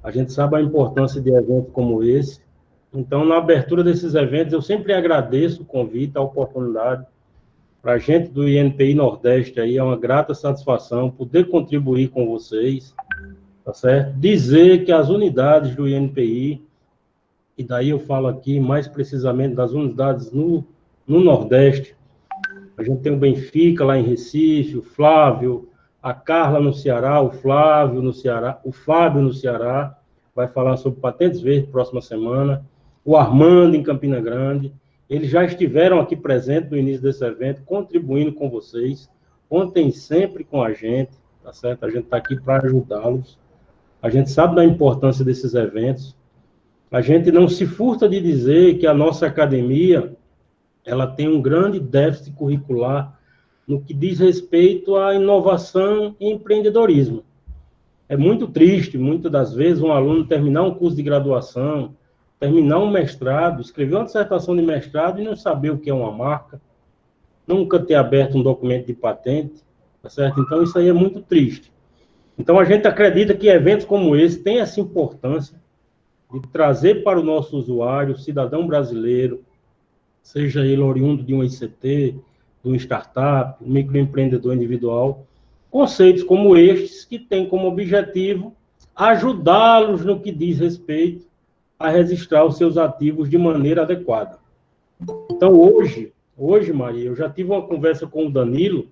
A gente sabe a importância de eventos como esse. Então, na abertura desses eventos, eu sempre agradeço o convite, a oportunidade. Para a gente do INPI Nordeste aí é uma grata satisfação poder contribuir com vocês, tá certo? Dizer que as unidades do INPI, e daí eu falo aqui mais precisamente das unidades no Nordeste, a gente tem o Benfica lá em Recife, o Flávio, a Carla no Ceará, o Flávio no Ceará, o Fábio no Ceará, vai falar sobre patentes verdes próxima semana, o Armando em Campina Grande, eles já estiveram aqui presentes no início desse evento, contribuindo com vocês, contem sempre com a gente, tá certo? A gente está aqui para ajudá-los, a gente sabe da importância desses eventos, a gente não se furta de dizer que a nossa academia, ela tem um grande déficit curricular no que diz respeito à inovação e empreendedorismo. É muito triste, muitas das vezes, um aluno terminar um curso de graduação, terminar um mestrado, escrever uma dissertação de mestrado e não saber o que é uma marca, nunca ter aberto um documento de patente, tá certo? Então, isso aí é muito triste. Então, a gente acredita que eventos como esse têm essa importância de trazer para o nosso usuário, o cidadão brasileiro, seja ele oriundo de um ICT, de uma startup, um microempreendedor individual, conceitos como estes que têm como objetivo ajudá-los no que diz respeito a registrar os seus ativos de maneira adequada. Então, hoje, Maria, eu já tive uma conversa com o Danilo,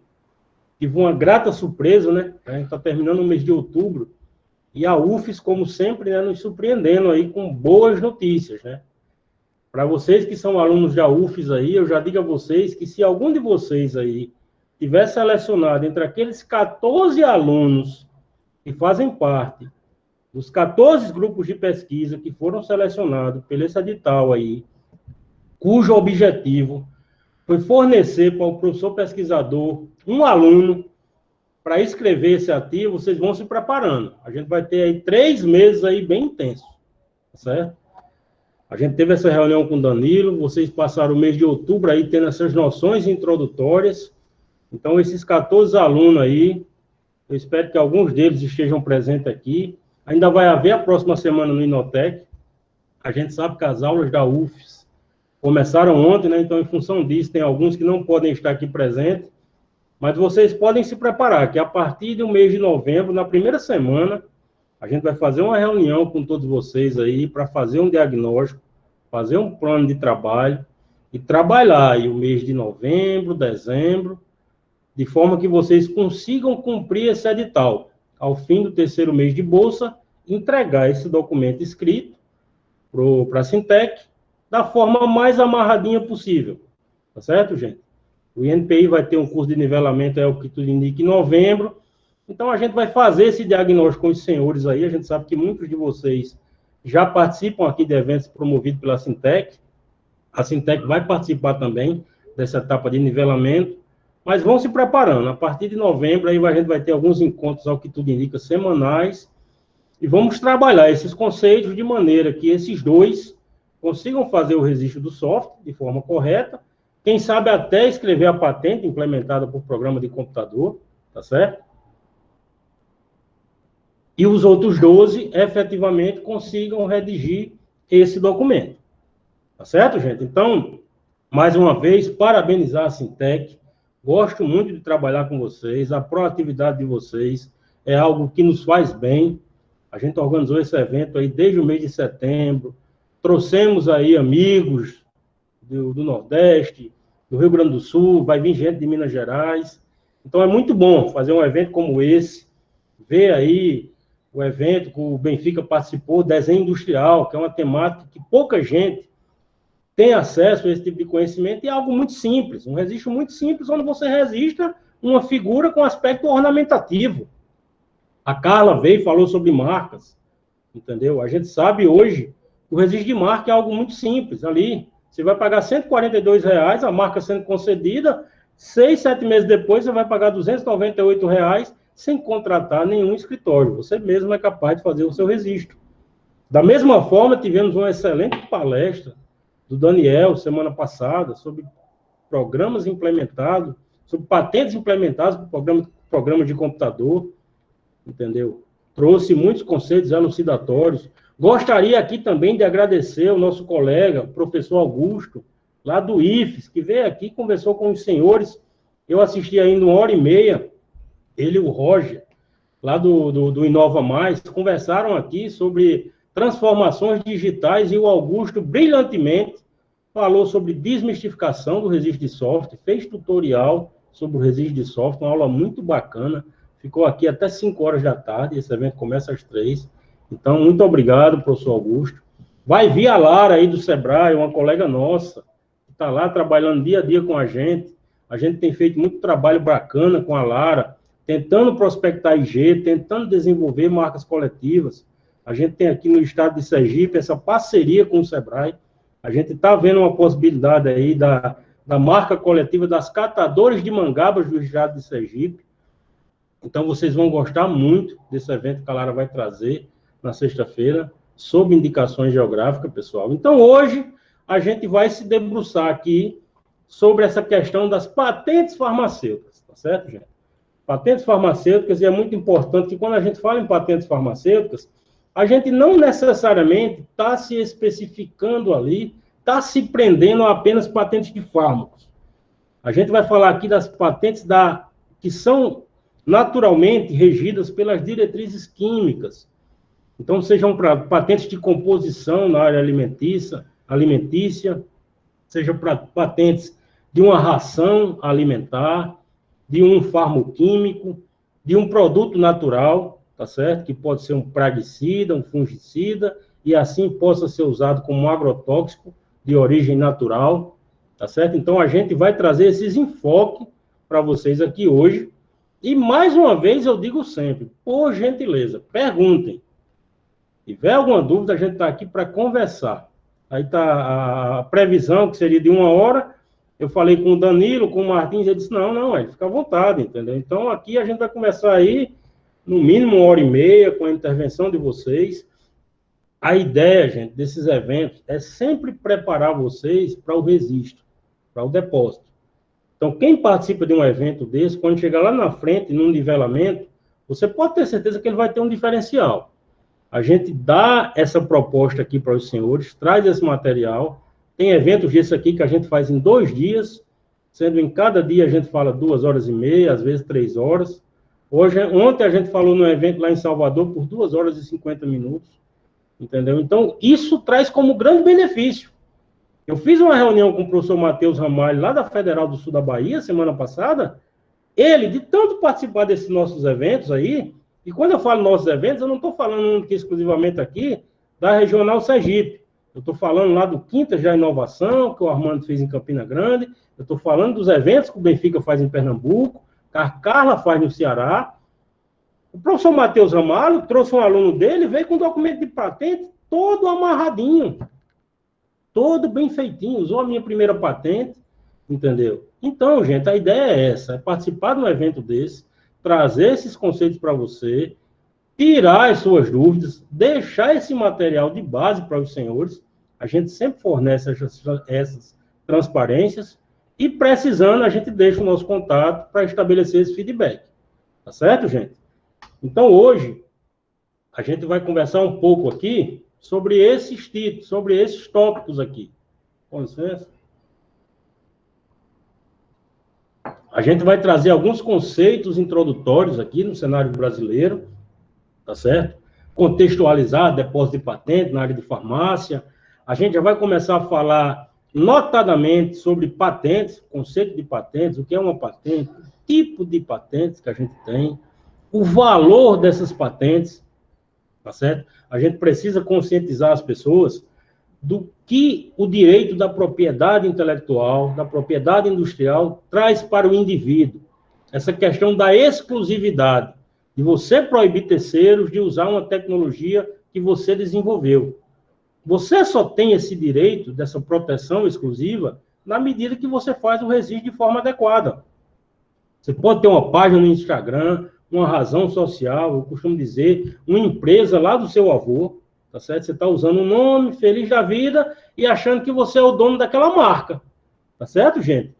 tive uma grata surpresa, né? A gente está terminando o mês de outubro, e a UFES, como sempre, né, nos surpreendendo aí com boas notícias, né? Para vocês que são alunos da UFES aí, eu já digo a vocês que se algum de vocês aí tiver selecionado entre aqueles 14 alunos que fazem parte dos 14 grupos de pesquisa que foram selecionados pelo esse edital aí, cujo objetivo foi fornecer para o professor pesquisador um aluno para escrever esse ativo, vocês vão se preparando. A gente vai ter aí 3 meses aí bem intensos, certo? A gente teve essa reunião com o Danilo, vocês passaram o mês de outubro aí tendo essas noções introdutórias. Então, esses 14 alunos aí, eu espero que alguns deles estejam presentes aqui. Ainda vai haver a próxima semana no Inotec. A gente sabe que as aulas da UFES começaram ontem, né? Então, em função disso, tem alguns que não podem estar aqui presentes. Mas vocês podem se preparar, que a partir do mês de novembro, na primeira semana, a gente vai fazer uma reunião com todos vocês aí para fazer um diagnóstico, fazer um plano de trabalho e trabalhar aí o mês de novembro, dezembro, de forma que vocês consigam cumprir esse edital. Ao fim do terceiro mês de bolsa, entregar esse documento escrito para a Sintec da forma mais amarradinha possível. Tá certo, gente? O INPI vai ter um curso de nivelamento, é o que tudo indica, em novembro. Então, a gente vai fazer esse diagnóstico com os senhores aí. A gente sabe que muitos de vocês já participam aqui de eventos promovidos pela Sintec. A Sintec vai participar também dessa etapa de nivelamento. Mas vão se preparando. A partir de novembro, aí a gente vai ter alguns encontros, ao que tudo indica, semanais. E vamos trabalhar esses conceitos de maneira que esses dois consigam fazer o registro do software de forma correta. Quem sabe até escrever a patente implementada por programa de computador, tá certo? E os outros 12, efetivamente, consigam redigir esse documento. Tá certo, gente? Então, mais uma vez, parabenizar a Sintec. Gosto muito de trabalhar com vocês. A proatividade de vocês é algo que nos faz bem. A gente organizou esse evento aí desde o mês de setembro. Trouxemos aí amigos do Nordeste, do Rio Grande do Sul, vai vir gente de Minas Gerais. Então, é muito bom fazer um evento como esse, ver aí o evento que o Benfica participou, desenho industrial, que é uma temática que pouca gente tem acesso a esse tipo de conhecimento, e é algo muito simples, um registro muito simples, onde você registra uma figura com aspecto ornamentativo. A Carla veio e falou sobre marcas, entendeu? A gente sabe hoje que o registro de marca é algo muito simples, ali você vai pagar R$ 142, a marca sendo concedida, 6, 7 meses depois você vai pagar R$ 298 sem contratar nenhum escritório. Você mesmo é capaz de fazer o seu registro. Da mesma forma, tivemos uma excelente palestra do Daniel, semana passada, sobre programas implementados, sobre patentes implementadas por programa de computador, entendeu? trouxe muitos conceitos elucidatórios. Gostaria aqui também de agradecer o nosso colega, professor Augusto, lá do IFES, que veio aqui, conversou com os senhores. Eu assisti ainda 1h30, ele e o Roger, lá do Inova Mais, conversaram aqui sobre transformações digitais e o Augusto, brilhantemente, falou sobre desmistificação do registro de software, fez tutorial sobre o registro de software, uma aula muito bacana, ficou aqui até 5 horas da tarde, esse evento começa às 3. Então, muito obrigado, professor Augusto. Vai vir a Lara aí do Sebrae, uma colega nossa, que está lá trabalhando dia a dia com a gente tem feito muito trabalho bacana com a Lara, tentando prospectar IG, tentando desenvolver marcas coletivas. A gente tem aqui no estado de Sergipe essa parceria com o Sebrae. A gente está vendo uma possibilidade aí da marca coletiva das catadores de mangabas do estado de Sergipe. Então, vocês vão gostar muito desse evento que a Lara vai trazer na sexta-feira, sob indicações geográficas, pessoal. Então, hoje, a gente vai se debruçar aqui sobre essa questão das patentes farmacêuticas, tá certo, gente? Patentes farmacêuticas, e é muito importante que quando a gente fala em patentes farmacêuticas, a gente não necessariamente está se especificando ali, está se prendendo a apenas patentes de fármacos. A gente vai falar aqui das patentes que são naturalmente regidas pelas diretrizes químicas. Então, sejam patentes de composição na área alimentícia, sejam patentes de uma ração alimentar, de um farmoquímico, de um produto natural, tá certo? Que pode ser um praguicida, um fungicida, e assim possa ser usado como um agrotóxico de origem natural, tá certo? Então, a gente vai trazer esses enfoques para vocês aqui hoje. E, mais uma vez, eu digo sempre, por gentileza, perguntem. Se tiver alguma dúvida, a gente está aqui para conversar. Aí está a previsão, que seria de 1 hora. Eu falei com o Danilo, com o Martins, ele disse, não, ele fica à vontade, entendeu? Então, aqui a gente vai começar aí, no mínimo 1h30, com a intervenção de vocês. A ideia, gente, desses eventos é sempre preparar vocês para o registro, para o depósito. Então, quem participa de um evento desse, quando chegar lá na frente, num nivelamento, você pode ter certeza que ele vai ter um diferencial. A gente dá essa proposta aqui para os senhores, traz esse material. Tem eventos desse aqui que a gente faz em 2 dias, sendo em cada dia a gente fala 2h30, às vezes 3 horas. Ontem a gente falou num evento lá em Salvador por 2h50, entendeu? Então, isso traz como grande benefício. Eu fiz uma reunião com o professor Matheus Ramalho, lá da Federal do Sul da Bahia, semana passada. Ele, de tanto participar desses nossos eventos aí, e quando eu falo nossos eventos, eu não estou falando exclusivamente aqui da Regional Sergipe. Eu estou falando lá do Quintas da Inovação, que o Armando fez em Campina Grande. Eu estou falando dos eventos que o Benfica faz em Pernambuco, que a Carla faz no Ceará. O professor Matheus Ramalho trouxe um aluno dele, veio com um documento de patente todo amarradinho, todo bem feitinho, usou a minha primeira patente, entendeu? Então, gente, a ideia é essa, é participar de um evento desse, trazer esses conceitos para você, tirar as suas dúvidas, deixar esse material de base para os senhores. A gente sempre fornece essas transparências e, precisando, a gente deixa o nosso contato para estabelecer esse feedback. Tá certo, gente? Então, hoje, a gente vai conversar um pouco aqui sobre esses títulos, sobre esses tópicos aqui. Com licença. A gente vai trazer alguns conceitos introdutórios aqui no cenário brasileiro, tá certo? Contextualizar depósito de patente na área de farmácia. A gente já vai começar a falar notadamente sobre patentes, conceito de patentes, o que é uma patente, o tipo de patentes que a gente tem, o valor dessas patentes, tá certo? A gente precisa conscientizar as pessoas do que o direito da propriedade intelectual, da propriedade industrial, traz para o indivíduo. Essa questão da exclusividade, de você proibir terceiros de usar uma tecnologia que você desenvolveu. Você só tem esse direito, dessa proteção exclusiva, na medida que você faz o registro de forma adequada. Você pode ter uma página no Instagram, uma razão social, eu costumo dizer, uma empresa lá do seu avô, tá certo? Você está usando um nome, feliz da vida, e achando que você é o dono daquela marca. Tá certo, gente?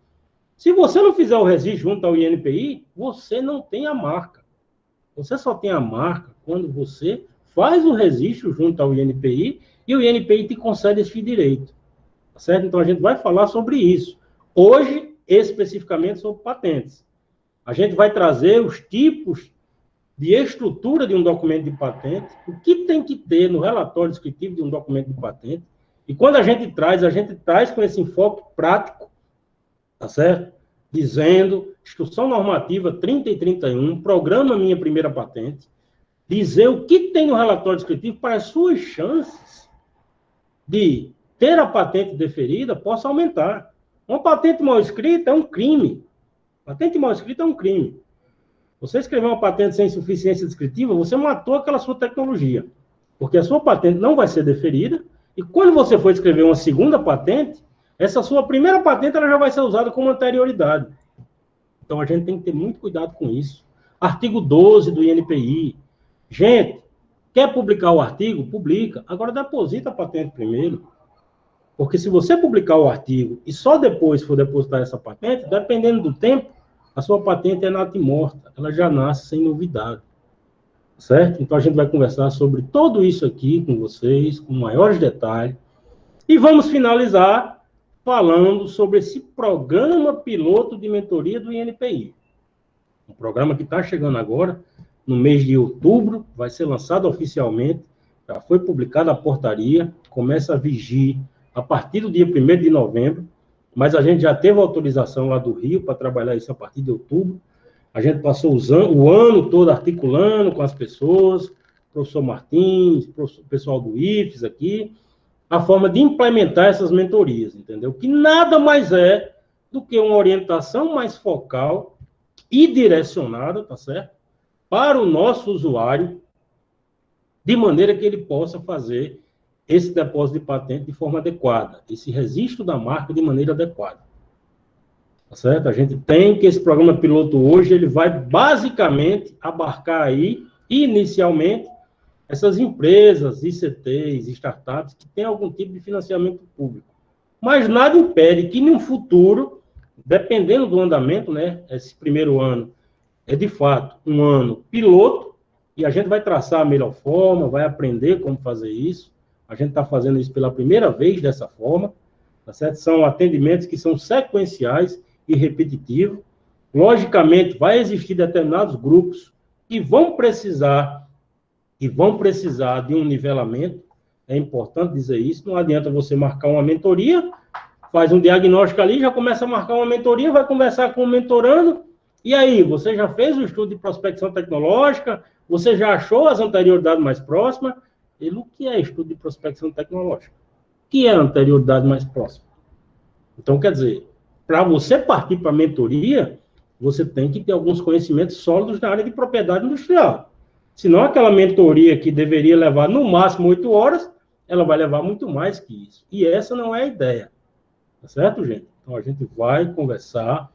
Se você não fizer o registro junto ao INPI, você não tem a marca. Você só tem a marca quando você faz o registro junto ao INPI e o INPI te concede esse direito. Tá certo? Então, a gente vai falar sobre isso. Hoje, especificamente sobre patentes. A gente vai trazer os tipos de estrutura de um documento de patente, o que tem que ter no relatório descritivo de um documento de patente, e quando a gente traz com esse enfoque prático, tá certo? Dizendo, Instrução Normativa 30 e 31, programa Minha Primeira Patente, dizer o que tem no relatório descritivo para as suas chances de ter a patente deferida possa aumentar. Uma patente mal escrita é um crime. Patente mal escrita é um crime. Você escrever uma patente sem suficiência descritiva, você matou aquela sua tecnologia. Porque a sua patente não vai ser deferida, e quando você for escrever uma segunda patente, essa sua primeira patente ela já vai ser usada como anterioridade. Então, a gente tem que ter muito cuidado com isso. Artigo 12 do INPI. Gente, quer publicar o artigo? Publica. Agora, deposita a patente primeiro. Porque se você publicar o artigo e só depois for depositar essa patente, dependendo do tempo, a sua patente é natimorta. Ela já nasce sem novidade. Certo? Então, a gente vai conversar sobre tudo isso aqui com vocês, com maiores detalhes. E vamos finalizar falando sobre esse programa piloto de mentoria do INPI. Um programa que está chegando agora, no mês de outubro, vai ser lançado oficialmente, já foi publicada a portaria, começa a vigir a partir do dia 1º de novembro, mas a gente já teve autorização lá do Rio para trabalhar isso a partir de outubro. A gente passou o ano todo articulando com as pessoas, professor Martins, o pessoal do IFES aqui, a forma de implementar essas mentorias, entendeu? Que nada mais é do que uma orientação mais focal e direcionada, tá certo? Para o nosso usuário, de maneira que ele possa fazer esse depósito de patente de forma adequada, esse registro da marca de maneira adequada. Tá certo? A gente tem que esse programa piloto hoje, ele vai basicamente abarcar aí, inicialmente, essas empresas, ICTs, startups, que têm algum tipo de financiamento público. Mas nada impede que, no futuro, dependendo do andamento, né, esse primeiro ano é, de fato, um ano piloto, e a gente vai traçar a melhor forma, vai aprender como fazer isso. A gente está fazendo isso pela primeira vez dessa forma, tá certo? São atendimentos que são sequenciais e repetitivos. Logicamente, vai existir determinados grupos que vão precisar de um nivelamento, é importante dizer isso, não adianta você marcar uma mentoria, faz um diagnóstico ali, já começa a marcar uma mentoria, vai conversar com o mentorando, e aí, você já fez o estudo de prospecção tecnológica, você já achou as anterioridades mais próximas, e o que é estudo de prospecção tecnológica? O que é a anterioridade mais próxima? Então, quer dizer, para você partir para a mentoria, você tem que ter alguns conhecimentos sólidos na área de propriedade industrial. Senão, aquela mentoria que deveria levar no máximo 8 horas, ela vai levar muito mais que isso. E essa não é a ideia. Tá certo, gente? Então, a gente vai conversar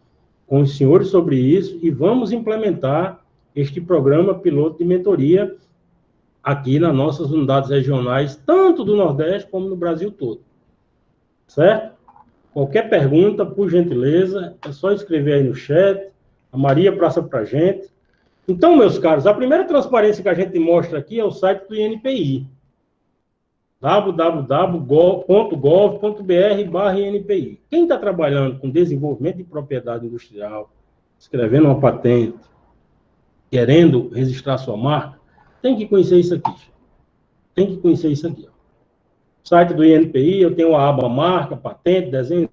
com os senhores sobre isso e vamos implementar este programa piloto de mentoria aqui nas nossas unidades regionais, tanto do Nordeste como no Brasil todo. Certo? Qualquer pergunta, por gentileza, é só escrever aí no chat. A Maria passa para a gente. Então, meus caros, a primeira transparência que a gente mostra aqui é o site do INPI, www.gov.br/INPI. Quem está trabalhando com desenvolvimento de propriedade industrial, escrevendo uma patente, querendo registrar sua marca, tem que conhecer isso aqui. Tem que conhecer isso aqui. Ó. Site do INPI, eu tenho a aba marca, patente, desenho.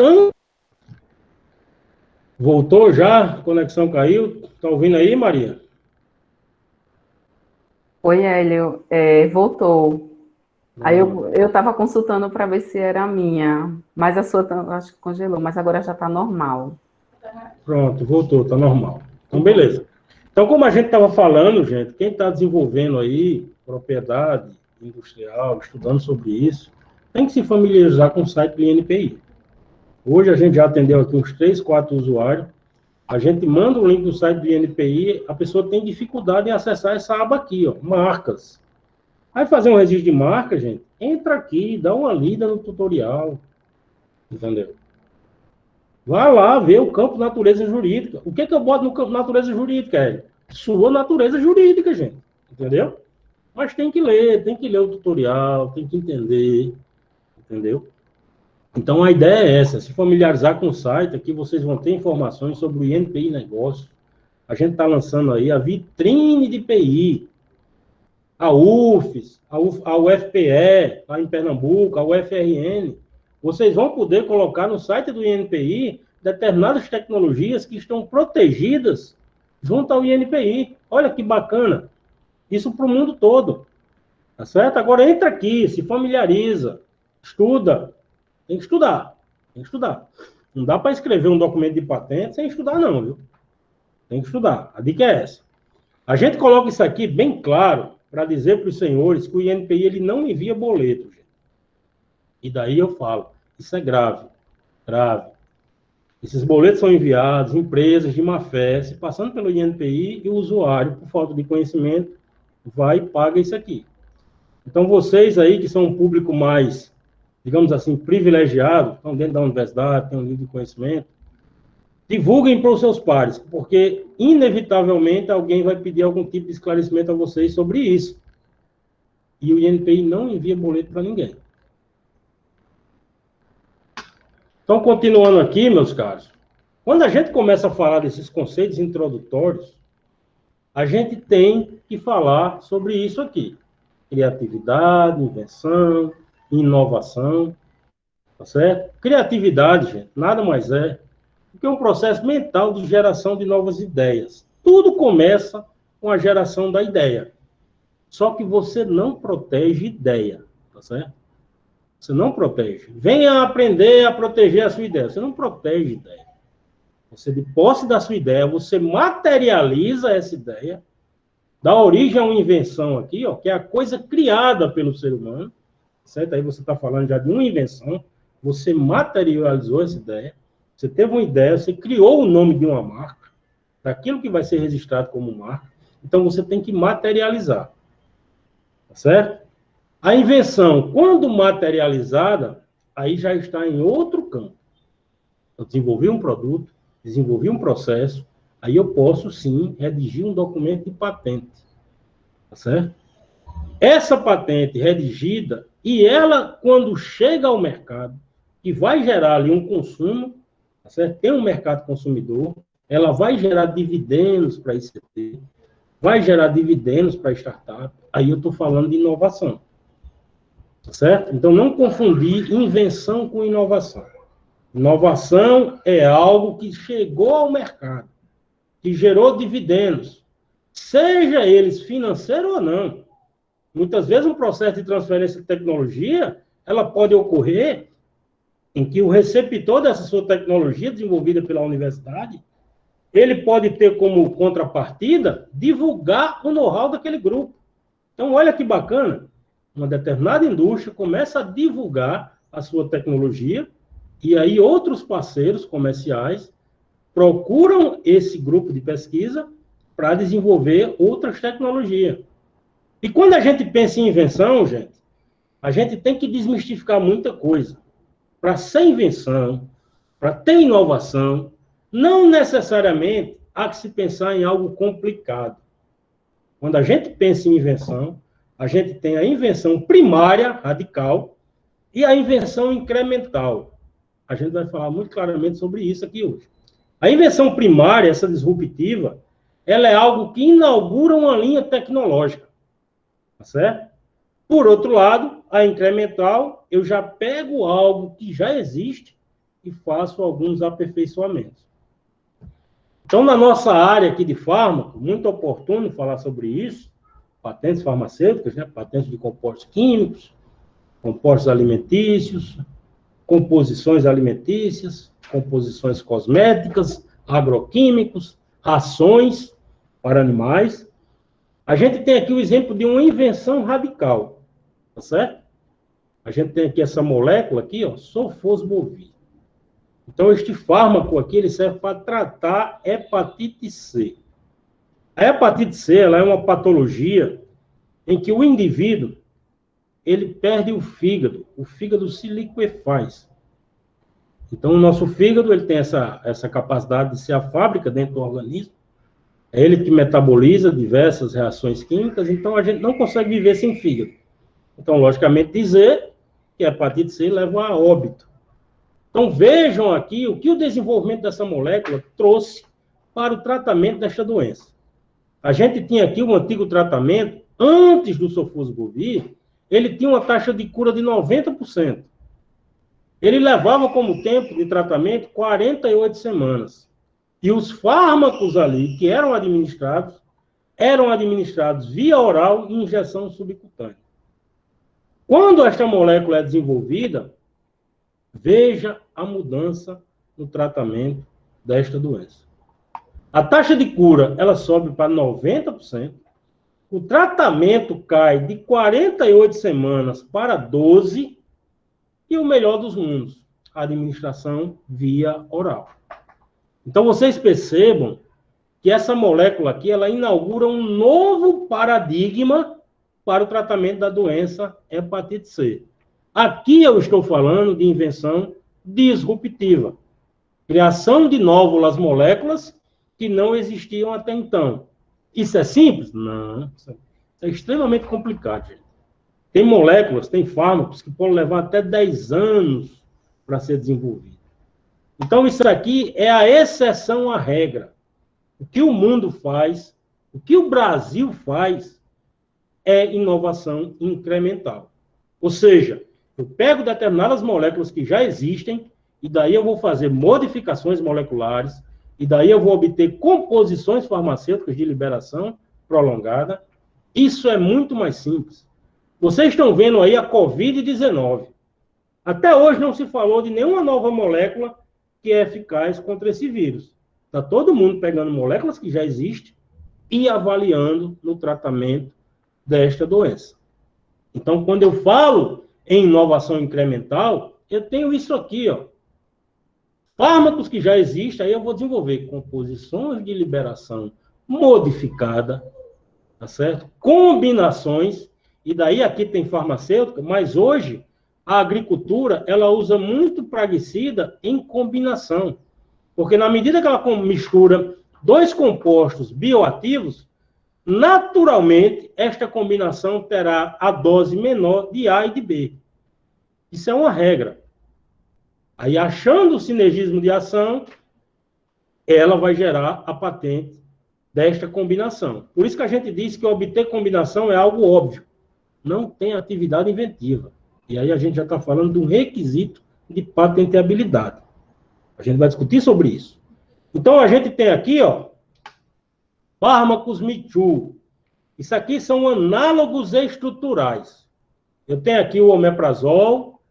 Então, voltou já? A conexão caiu? Está ouvindo aí, Maria? Oi, Hélio. Voltou. Aí eu estava consultando para ver se era a minha, mas a sua acho que congelou, mas agora já está normal. Pronto, voltou, está normal. Então, beleza. Então, como a gente estava falando, gente, quem está desenvolvendo aí propriedade industrial, estudando sobre isso, tem que se familiarizar com o site do INPI. Hoje a gente já atendeu aqui uns 3, 4 usuários. A gente manda o link do site do INPI, a pessoa tem dificuldade em acessar essa aba aqui, ó, marcas. Vai fazer um registro de marca, gente, entra aqui, dá uma lida no tutorial, entendeu? Vai lá ver o campo natureza jurídica. O que eu boto no campo natureza jurídica, Hélio? Sua natureza jurídica, gente, entendeu? Mas tem que ler o tutorial, tem que entender, entendeu? Então, a ideia é essa, se familiarizar com o site, aqui vocês vão ter informações sobre o INPI Negócio. A gente está lançando aí a vitrine de PI, a UFES, a UFPE, lá em Pernambuco, a UFRN. Vocês vão poder colocar no site do INPI determinadas tecnologias que estão protegidas junto ao INPI. Olha que bacana. Isso para o mundo todo. Tá certo? Agora entra aqui, se familiariza, estuda. Tem que estudar. Tem que estudar. Não dá para escrever um documento de patente sem estudar, não, viu? Tem que estudar. A dica é essa. A gente coloca isso aqui bem claro para dizer para os senhores que o INPI ele não envia boleto, gente. E daí eu falo, isso é grave. Grave. Esses boletos são enviados, empresas de má-fé, se passando pelo INPI, e o usuário, por falta de conhecimento, vai e paga isso aqui. Então, vocês aí que são um público mais, digamos assim, privilegiado, estão dentro da universidade, têm um nível de conhecimento, divulguem para os seus pares, porque, inevitavelmente, alguém vai pedir algum tipo de esclarecimento a vocês sobre isso. E o INPI não envia boleto para ninguém. Então, continuando aqui, meus caros, quando a gente começa a falar desses conceitos introdutórios, a gente tem que falar sobre isso aqui. Criatividade, invenção, inovação, tá certo? Criatividade, gente, nada mais é do que um processo mental de geração de novas ideias. Tudo começa com a geração da ideia. Só que você não protege ideia, tá certo? Você não protege. Venha aprender a proteger a sua ideia. Você não protege ideia. Você, de posse da sua ideia, você materializa essa ideia, dá origem a uma invenção aqui, ó, que é a coisa criada pelo ser humano, certo? Aí você está falando já de uma invenção, você materializou essa ideia, você teve uma ideia, você criou o nome de uma marca, daquilo que vai ser registrado como marca, então você tem que materializar, tá certo? A invenção, quando materializada, aí já está em outro campo. Eu desenvolvi um produto, desenvolvi um processo, aí eu posso, sim, redigir um documento de patente. Tá certo? Essa patente redigida, e ela, quando chega ao mercado, que vai gerar ali um consumo, tá certo? Tem um mercado consumidor, ela vai gerar dividendos para a ICT, vai gerar dividendos para a startup, aí eu estou falando de inovação. Tá certo? Então, não confundir invenção com inovação. Inovação é algo que chegou ao mercado, que gerou dividendos, seja eles financeiros ou não. Muitas vezes um processo de transferência de tecnologia, ela pode ocorrer em que o receptor dessa sua tecnologia desenvolvida pela universidade, ele pode ter como contrapartida divulgar o know-how daquele grupo. Então, olha que bacana, uma determinada indústria começa a divulgar a sua tecnologia e aí outros parceiros comerciais procuram esse grupo de pesquisa para desenvolver outras tecnologias. E quando a gente pensa em invenção, gente, a gente tem que desmistificar muita coisa. Para ser invenção, para ter inovação, não necessariamente há que se pensar em algo complicado. Quando a gente pensa em invenção, a gente tem a invenção primária, radical, e a invenção incremental. A gente vai falar muito claramente sobre isso aqui hoje. A invenção primária, essa disruptiva, ela é algo que inaugura uma linha tecnológica, tá certo? Por outro lado, a incremental, eu já pego algo que já existe e faço alguns aperfeiçoamentos. Então, na nossa área aqui de fármaco, muito oportuno falar sobre isso, patentes farmacêuticas, né? Patentes de compostos químicos, compostos alimentícios, composições alimentícias, composições cosméticas, agroquímicos, rações para animais. A gente tem aqui o exemplo de uma invenção radical, tá certo? A gente tem aqui essa molécula aqui, ó, sulfosbuvir. Então, este fármaco aqui, ele serve para tratar hepatite C. A hepatite C, ela é uma patologia em que o indivíduo, ele perde o fígado se liquefaz. Então, o nosso fígado, ele tem essa capacidade de ser a fábrica dentro do organismo, é ele que metaboliza diversas reações químicas, então a gente não consegue viver sem fígado. Então, logicamente, dizer que a hepatite C leva a óbito. Então, vejam aqui o que o desenvolvimento dessa molécula trouxe para o tratamento desta doença. A gente tinha aqui um antigo tratamento, antes do sofosbuvir, ele tinha uma taxa de cura de 90%. Ele levava como tempo de tratamento 48 semanas. E os fármacos ali que eram administrados via oral e injeção subcutânea. Quando esta molécula é desenvolvida, veja a mudança no tratamento desta doença. A taxa de cura, ela sobe para 90%. O tratamento cai de 48 semanas para 12. E o melhor dos mundos, a administração via oral. Então, vocês percebam que essa molécula aqui, ela inaugura um novo paradigma para o tratamento da doença hepatite C. Aqui eu estou falando de invenção disruptiva. Criação de novas moléculas que não existiam até então. Isso é simples? Não. Isso é extremamente complicado, gente. Tem moléculas, tem fármacos que podem levar até 10 anos para ser desenvolvido. Então, isso aqui é a exceção à regra. O que o mundo faz, o que o Brasil faz, é inovação incremental. Ou seja, eu pego determinadas moléculas que já existem, e daí eu vou fazer modificações moleculares, e daí eu vou obter composições farmacêuticas de liberação prolongada. Isso é muito mais simples. Vocês estão vendo aí a Covid-19. Até hoje não se falou de nenhuma nova molécula que é eficaz contra esse vírus. Está todo mundo pegando moléculas que já existem e avaliando no tratamento desta doença. Então, quando eu falo em inovação incremental, eu tenho isso aqui, ó. Fármacos que já existem, aí eu vou desenvolver composições de liberação modificada, tá certo? Combinações. E daí aqui tem farmacêutica, mas hoje a agricultura, ela usa muito praguicida em combinação. Porque na medida que ela mistura dois compostos bioativos, naturalmente esta combinação terá a dose menor de A e de B. Isso é uma regra. Aí, achando o sinergismo de ação, ela vai gerar a patente desta combinação. Por isso que a gente diz que obter combinação é algo óbvio. Não tem atividade inventiva. E aí a gente já está falando de um requisito de patenteabilidade. A gente vai discutir sobre isso. Então, a gente tem aqui, ó, fármacos Me-Too. Isso aqui são análogos estruturais. Eu tenho aqui o omeprazol,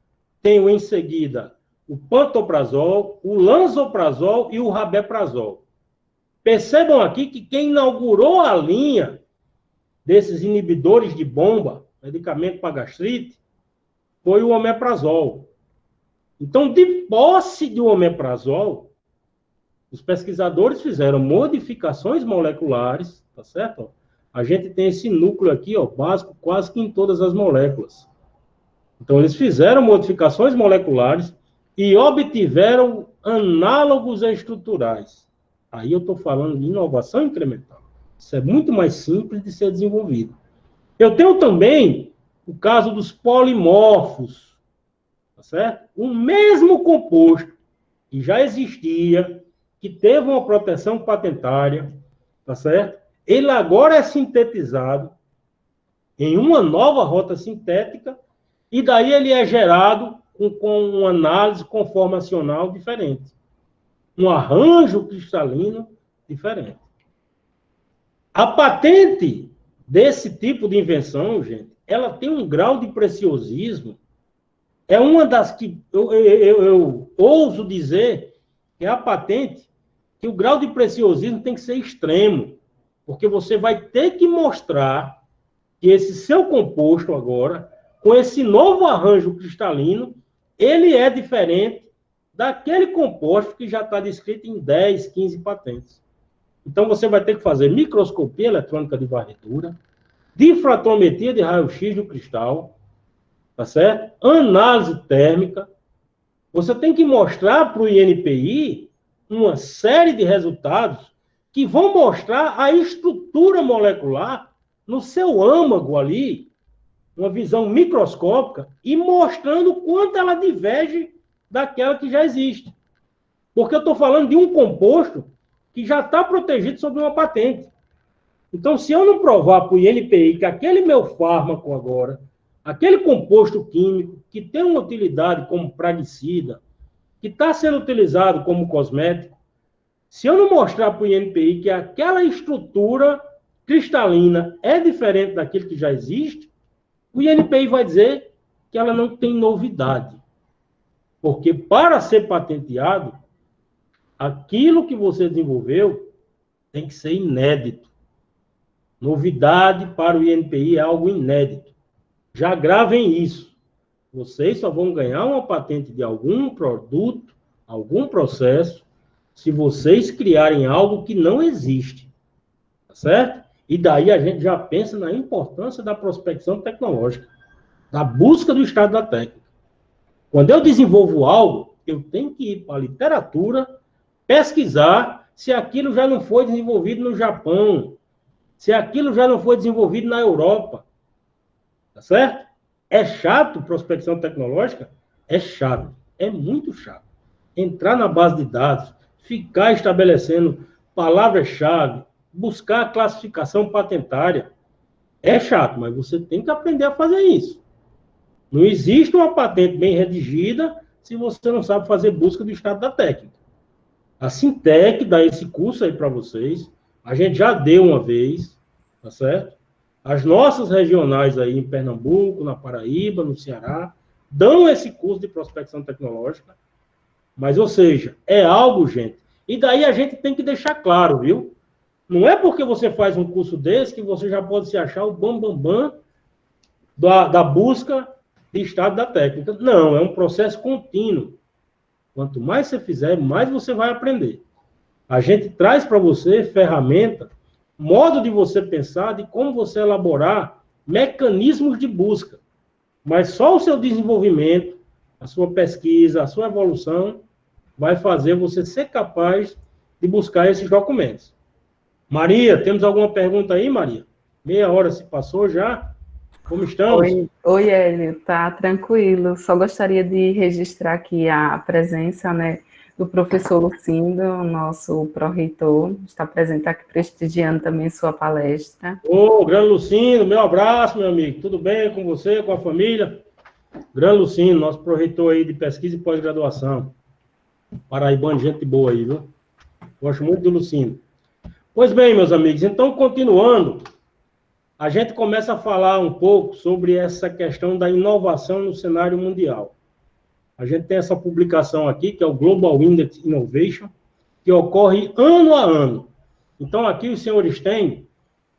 tenho em seguida o pantoprazol, o lansoprazol e o rabeprazol. Percebam aqui que quem inaugurou a linha desses inibidores de bomba, medicamento para gastrite, foi o omeprazol. Então, de posse do omeprazol, os pesquisadores fizeram modificações moleculares, tá certo? A gente tem esse núcleo aqui, ó, básico, quase que em todas as moléculas. Então, eles fizeram modificações moleculares e obtiveram análogos estruturais. Aí eu estou falando de inovação incremental. Isso é muito mais simples de ser desenvolvido. Eu tenho também o caso dos polimorfos, tá certo? O mesmo composto que já existia, que teve uma proteção patentária, tá certo? Ele agora é sintetizado em uma nova rota sintética e daí ele é gerado com uma análise conformacional diferente. Um arranjo cristalino diferente. A patente desse tipo de invenção, gente, ela tem um grau de preciosismo, é uma das que eu ouso dizer que é a patente, que o grau de preciosismo tem que ser extremo, porque você vai ter que mostrar que esse seu composto agora, com esse novo arranjo cristalino, ele é diferente daquele composto que já está descrito em 10, 15 patentes. Então, você vai ter que fazer microscopia eletrônica de varredura, difratometria de raio-x do cristal, tá certo? Análise térmica. Você tem que mostrar para o INPI uma série de resultados que vão mostrar a estrutura molecular no seu âmago ali, uma visão microscópica, e mostrando o quanto ela diverge daquela que já existe. Porque eu estou falando de um composto que já está protegido sob uma patente. Então, se eu não provar para o INPI que aquele meu fármaco agora, aquele composto químico que tem uma utilidade como praguicida, que está sendo utilizado como cosmético, se eu não mostrar para o INPI que aquela estrutura cristalina é diferente daquilo que já existe, o INPI vai dizer que ela não tem novidade. Porque para ser patenteado, aquilo que você desenvolveu tem que ser inédito. Novidade para o INPI é algo inédito. Já gravem isso. Vocês só vão ganhar uma patente de algum produto, algum processo, se vocês criarem algo que não existe. Tá certo? E daí a gente já pensa na importância da prospecção tecnológica, da busca do estado da técnica. Quando eu desenvolvo algo, eu tenho que ir para a literatura, pesquisar se aquilo já não foi desenvolvido no Japão, se aquilo já não foi desenvolvido na Europa. Tá certo? É chato prospecção tecnológica? É chato. É muito chato. Entrar na base de dados, ficar estabelecendo palavras-chave, buscar a classificação patentária. É chato, mas você tem que aprender a fazer isso. Não existe uma patente bem redigida se você não sabe fazer busca do estado da técnica. A Sintec dá esse curso aí para vocês. A gente já deu uma vez, tá certo? As nossas regionais aí em Pernambuco, na Paraíba, no Ceará, dão esse curso de prospecção tecnológica. Mas, ou seja, é algo, gente. E daí a gente tem que deixar claro, viu? Não é porque você faz um curso desse que você já pode se achar o bambambam da busca de estado da técnica. Não, é um processo contínuo. Quanto mais você fizer, mais você vai aprender. A gente traz para você ferramenta, modo de você pensar, de como você elaborar mecanismos de busca. Mas só o seu desenvolvimento, a sua pesquisa, a sua evolução, vai fazer você ser capaz de buscar esses documentos. Maria, temos alguma pergunta aí, Maria? Meia hora se passou já? Como estamos? Oi, Hélio, tá tranquilo. Só gostaria de registrar aqui a presença, né, do professor Lucindo, nosso pró-reitor, está presente aqui prestigiando também sua palestra. Ô, grande Lucindo, meu abraço, meu amigo. Tudo bem com você, com a família? Grande Lucindo, nosso pró-reitor aí de pesquisa e pós-graduação. Paraibano, gente boa aí, viu? Gosto muito do Lucindo. Pois bem, meus amigos, então, continuando, a gente começa a falar um pouco sobre essa questão da inovação no cenário mundial. A gente tem essa publicação aqui, que é o Global Index Innovation, que ocorre ano a ano. Então, aqui os senhores têm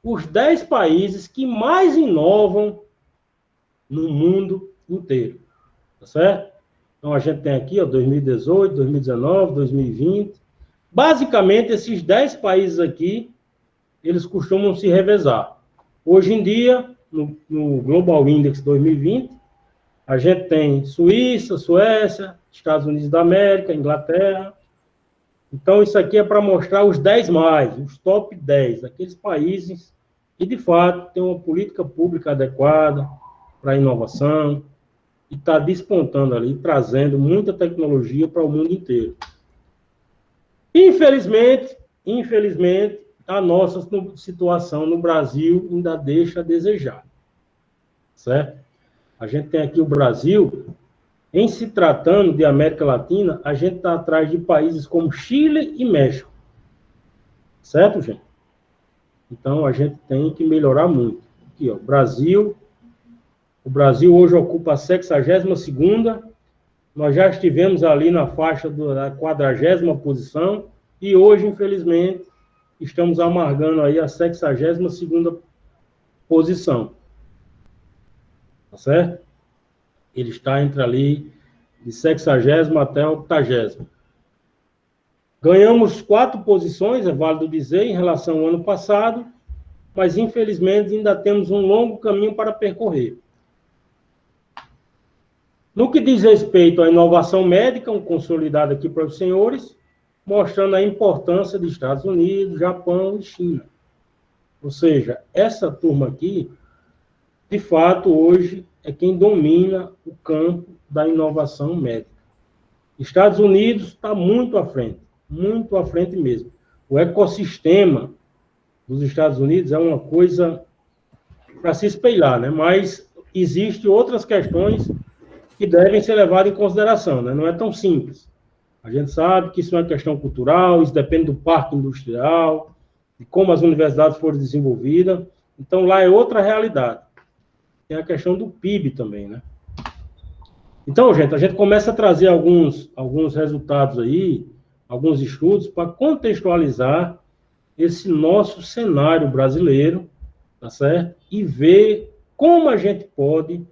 os 10 países que mais inovam no mundo inteiro. Tá certo? Então, a gente tem aqui, ó, 2018, 2019, 2020. Basicamente, esses 10 países aqui, eles costumam se revezar. Hoje em dia, no Global Index 2020, a gente tem Suíça, Suécia, Estados Unidos da América, Inglaterra. Então, isso aqui é para mostrar os 10 mais, os top 10, aqueles países que, de fato, têm uma política pública adequada para a inovação e está despontando ali, trazendo muita tecnologia para o mundo inteiro. Infelizmente, a nossa situação no Brasil ainda deixa a desejar, certo? A gente tem aqui o Brasil, em se tratando de América Latina, a gente está atrás de países como Chile e México, certo, gente? Então, a gente tem que melhorar muito. Aqui, ó, o Brasil hoje ocupa a 62ª, nós já estivemos ali na faixa da 40ª posição, e hoje, infelizmente, estamos amargando aí a 62ª posição. Tá certo? Ele está entre ali de 60º até 80º. Ganhamos 4 posições, é válido dizer, em relação ao ano passado, mas infelizmente ainda temos um longo caminho para percorrer. No que diz respeito à inovação médica, um consolidado aqui para os senhores, mostrando a importância de Estados Unidos, Japão e China. Ou seja, essa turma aqui, de fato, hoje é quem domina o campo da inovação médica. Estados Unidos está muito à frente mesmo. O ecossistema dos Estados Unidos é uma coisa para se espelhar, né? Mas existem outras questões que devem ser levadas em consideração, né? Não é tão simples. A gente sabe que isso é uma questão cultural, isso depende do parque industrial, de como as universidades foram desenvolvidas. Então, lá é outra realidade. Tem a questão do PIB também, né? Então, gente, a gente começa a trazer alguns resultados aí, alguns estudos, para contextualizar esse nosso cenário brasileiro, tá certo? E ver como a gente pode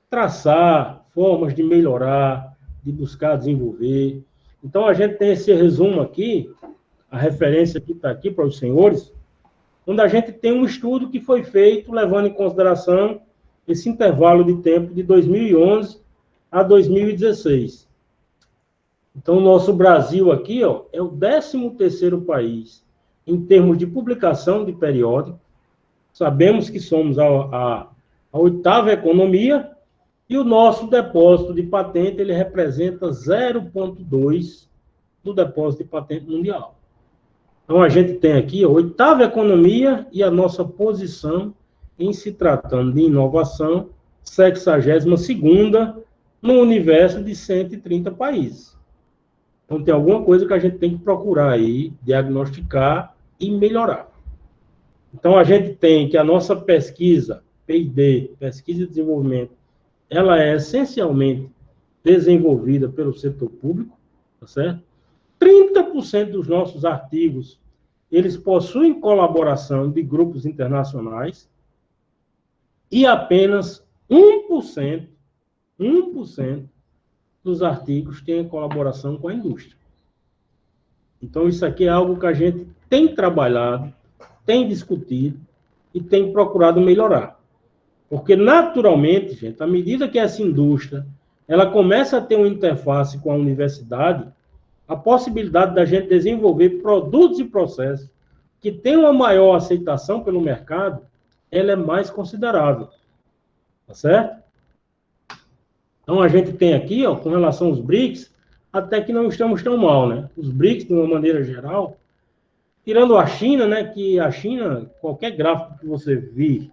traçar formas de melhorar, de buscar desenvolver. Então, a gente tem esse resumo aqui, a referência que está aqui para os senhores, onde a gente tem um estudo que foi feito levando em consideração esse intervalo de tempo de 2011 a 2016. Então, o nosso Brasil aqui, ó, é o 13º país em termos de publicação de periódico. Sabemos que somos a 8ª economia, e o nosso depósito de patente, ele representa 0,2% do depósito de patente mundial. Então, a gente tem aqui a 8ª economia e a nossa posição em se tratando de inovação, 62ª no universo de 130 países. Então, tem alguma coisa que a gente tem que procurar aí, diagnosticar e melhorar. Então, a gente tem que a nossa pesquisa, P&D, Pesquisa e Desenvolvimento, ela é essencialmente desenvolvida pelo setor público, tá certo? 30% dos nossos artigos, eles possuem colaboração de grupos internacionais e apenas 1% dos artigos têm colaboração com a indústria. Então, isso aqui é algo que a gente tem trabalhado, tem discutido e tem procurado melhorar. Porque, naturalmente, gente, à medida que essa indústria ela começa a ter uma interface com a universidade, a possibilidade da gente desenvolver produtos e processos que tenham uma maior aceitação pelo mercado, ela é mais considerável. Tá certo? Então, a gente tem aqui, ó, com relação aos BRICS, até que não estamos tão mal, né? Os BRICS, de uma maneira geral, tirando a China, né? Que a China, qualquer gráfico que você vir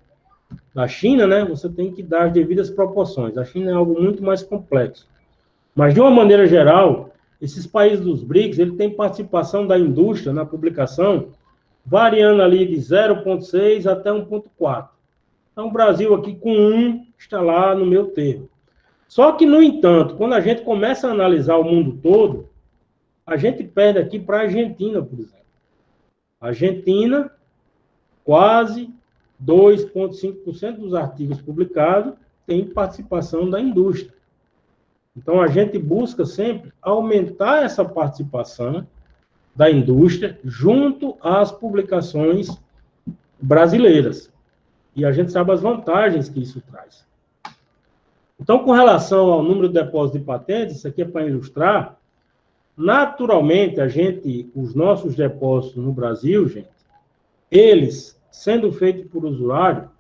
da China, né? Você tem que dar as devidas proporções. A China é algo muito mais complexo. Mas, de uma maneira geral, esses países dos BRICS, ele tem participação da indústria na publicação, variando ali de 0,6 até 1,4. Então, o Brasil aqui com 1 está lá no meu termo. Só que, no entanto, quando a gente começa a analisar o mundo todo, a gente perde aqui para a Argentina, por exemplo. A Argentina, quase 2,5% dos artigos publicados tem participação da indústria. Então, a gente busca sempre aumentar essa participação da indústria junto às publicações brasileiras. E a gente sabe as vantagens que isso traz. Então, com relação ao número de depósitos de patentes, isso aqui é para ilustrar, naturalmente, os nossos depósitos no Brasil, gente, eles, sendo feitos por usuário,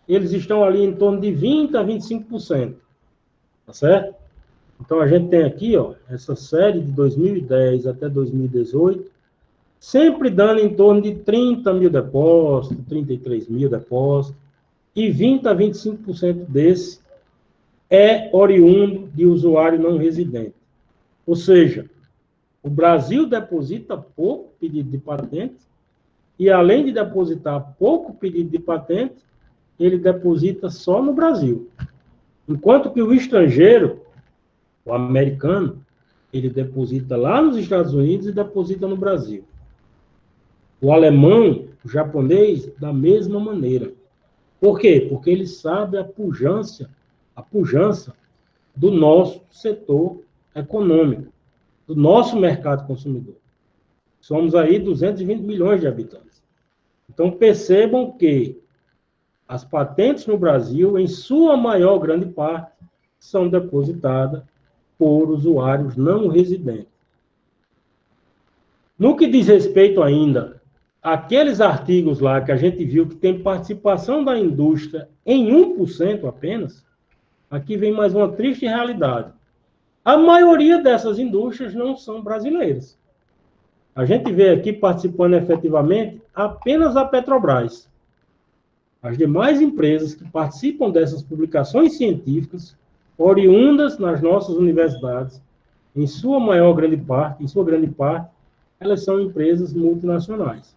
eles estão ali em torno de 20% a 25%. Tá certo? Então, a gente tem aqui, ó, essa série de 2010 até 2018, sempre dando em torno de 30 mil depósitos, 33 mil depósitos, e 20% a 25% desse é oriundo de usuário não residente. Ou seja, o Brasil deposita pouco pedido de patente, e além de depositar pouco pedido de patente, ele deposita só no Brasil. Enquanto que o estrangeiro, o americano, ele deposita lá nos Estados Unidos e deposita no Brasil. O alemão, o japonês, da mesma maneira. Por quê? Porque ele sabe a pujança do nosso setor econômica do nosso mercado consumidor. Somos aí 220 milhões de habitantes. Então, percebam que as patentes no Brasil, em sua maior grande parte, são depositadas por usuários não residentes. No que diz respeito ainda àqueles artigos lá que a gente viu que tem participação da indústria em 1% apenas, aqui vem mais uma triste realidade. A maioria dessas indústrias não são brasileiras. A gente vê aqui participando efetivamente apenas a Petrobras. As demais empresas que participam dessas publicações científicas, oriundas nas nossas universidades, em sua grande parte, elas são empresas multinacionais.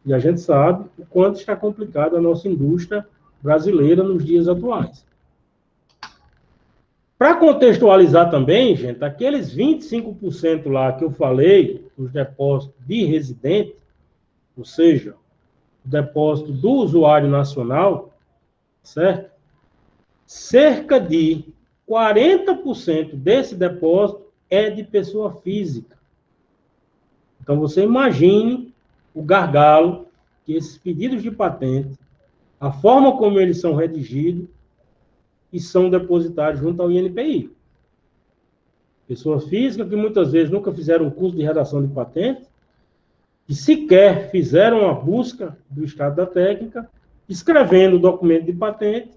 E a gente sabe o quanto está complicada a nossa indústria brasileira nos dias atuais. Para contextualizar também, gente, aqueles 25% lá que eu falei, os depósitos de residente, ou seja, o depósito do usuário nacional, certo? Cerca de 40% desse depósito é de pessoa física. Então, você imagine o gargalo que esses pedidos de patente, a forma como eles são redigidos e são depositados junto ao INPI. Pessoas físicas que muitas vezes nunca fizeram um curso de redação de patente, que sequer fizeram a busca do estado da técnica, escrevendo o documento de patente,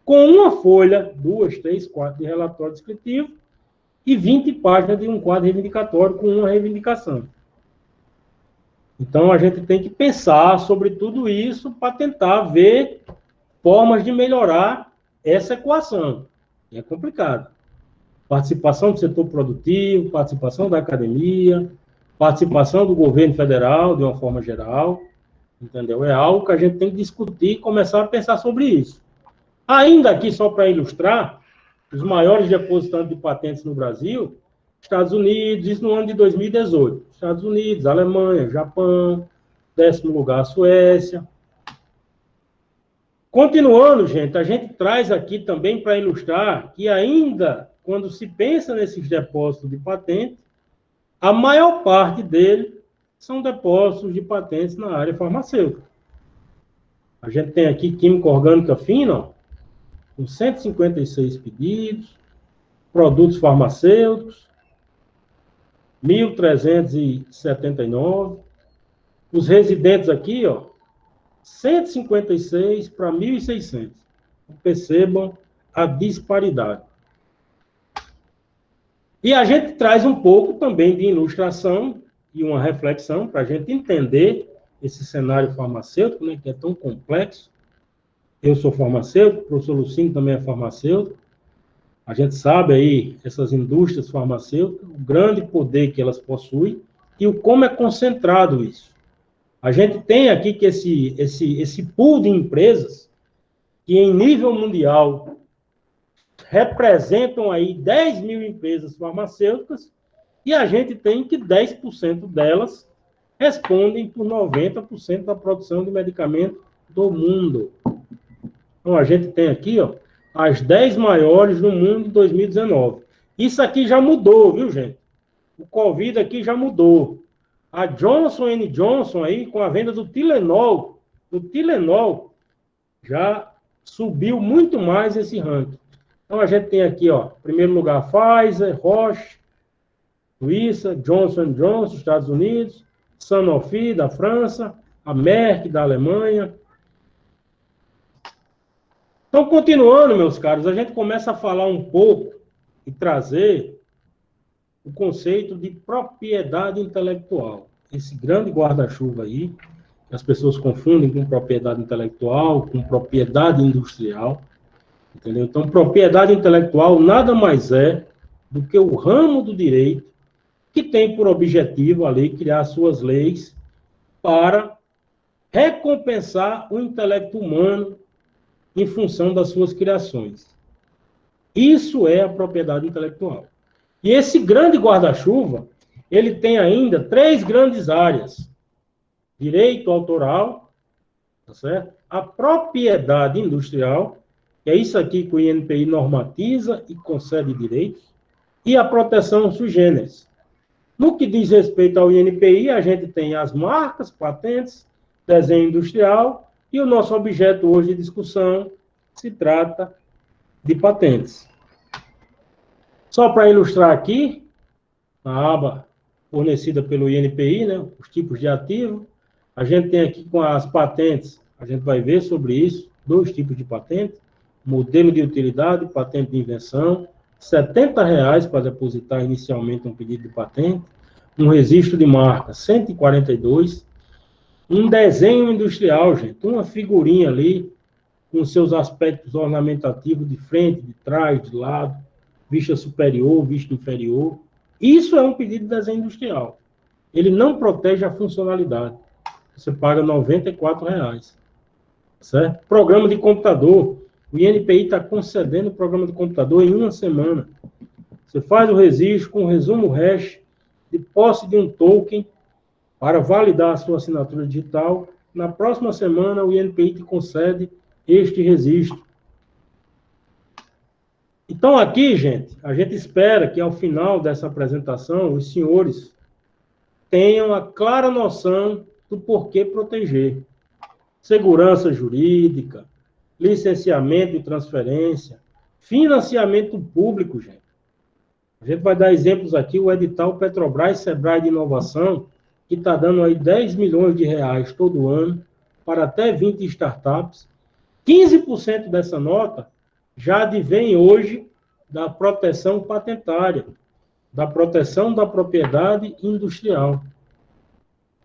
com uma folha, 2, 3, 4 de relatório descritivo e 20 páginas de um quadro reivindicatório com uma reivindicação. Então, a gente tem que pensar sobre tudo isso para tentar ver formas de melhorar essa equação. É complicado. Participação do setor produtivo, participação da academia, participação do governo federal, de uma forma geral, entendeu? É algo que a gente tem que discutir e começar a pensar sobre isso. Ainda aqui, só para ilustrar, os maiores depositantes de patentes no Brasil, Estados Unidos, isso no ano de 2018. Estados Unidos, Alemanha, Japão, 10º lugar, Suécia. Continuando, gente, a gente traz aqui também para ilustrar que ainda, quando se pensa nesses depósitos de patente, a maior parte dele são depósitos de patentes na área farmacêutica. A gente tem aqui química orgânica fina, ó, com 156 pedidos, produtos farmacêuticos, 1.379. Os residentes aqui, ó, 156 para 1.600. Percebam a disparidade. E a gente traz um pouco também de ilustração e uma reflexão para a gente entender esse cenário farmacêutico, né, que é tão complexo. Eu sou farmacêutico, o professor Lucindo também é farmacêutico. A gente sabe aí, essas indústrias farmacêuticas, o grande poder que elas possuem e o como é concentrado isso. A gente tem aqui que esse pool de empresas que em nível mundial representam aí 10 mil empresas farmacêuticas e a gente tem que 10% delas respondem por 90% da produção de medicamento do mundo. Então, a gente tem aqui, ó, as 10 maiores no mundo em 2019. Isso aqui já mudou, viu, gente? O Covid aqui já mudou. A Johnson & Johnson aí, com a venda do Tylenol, já subiu muito mais esse ranking. Então, a gente tem aqui, ó, em primeiro lugar, Pfizer, Roche, Suíça, Johnson & Johnson, Estados Unidos, Sanofi, da França, a Merck, da Alemanha. Então, continuando, meus caros, a gente começa a falar um pouco e trazer o conceito de propriedade intelectual. Esse grande guarda-chuva aí, que as pessoas confundem com propriedade intelectual, com propriedade industrial, entendeu? Então, propriedade intelectual nada mais é do que o ramo do direito que tem por objetivo a lei criar suas leis para recompensar o intelecto humano em função das suas criações. Isso é a propriedade intelectual. E esse grande guarda-chuva, ele tem ainda 3 grandes áreas. Direito autoral, tá certo? A propriedade industrial, que é isso aqui que o INPI normatiza e concede direitos. e a proteção sui generis. No que diz respeito ao INPI, a gente tem as marcas, patentes, desenho industrial, e o nosso objeto hoje de discussão se trata de patentes. Só para ilustrar aqui, a aba fornecida pelo INPI, né, os tipos de ativo, a gente tem aqui com as patentes, a gente vai ver sobre isso, 2 tipos de patente, modelo de utilidade, patente de invenção, R$ 70,00 para depositar inicialmente um pedido de patente, um registro de marca, R$ 142, um desenho industrial, gente, uma figurinha ali, com seus aspectos ornamentativos de frente, de trás, de lado, vista superior, vista inferior. Isso é um pedido de desenho industrial. Ele não protege a funcionalidade. Você paga R$ 94,00. Certo? Programa de computador. O INPI está concedendo o programa de computador em 1 semana. Você faz o registro com resumo hash de posse de um token para validar a sua assinatura digital. Na próxima semana, o INPI te concede este registro. Então, aqui, gente, a gente espera que, ao final dessa apresentação, os senhores tenham a clara noção do porquê proteger. Segurança jurídica, licenciamento e transferência, financiamento público, gente. A gente vai dar exemplos aqui, o edital Petrobras Sebrae de Inovação, que está dando aí R$ 10 milhões todo ano para até 20 startups. 15% dessa nota já advém hoje da proteção patentária, da proteção da propriedade industrial.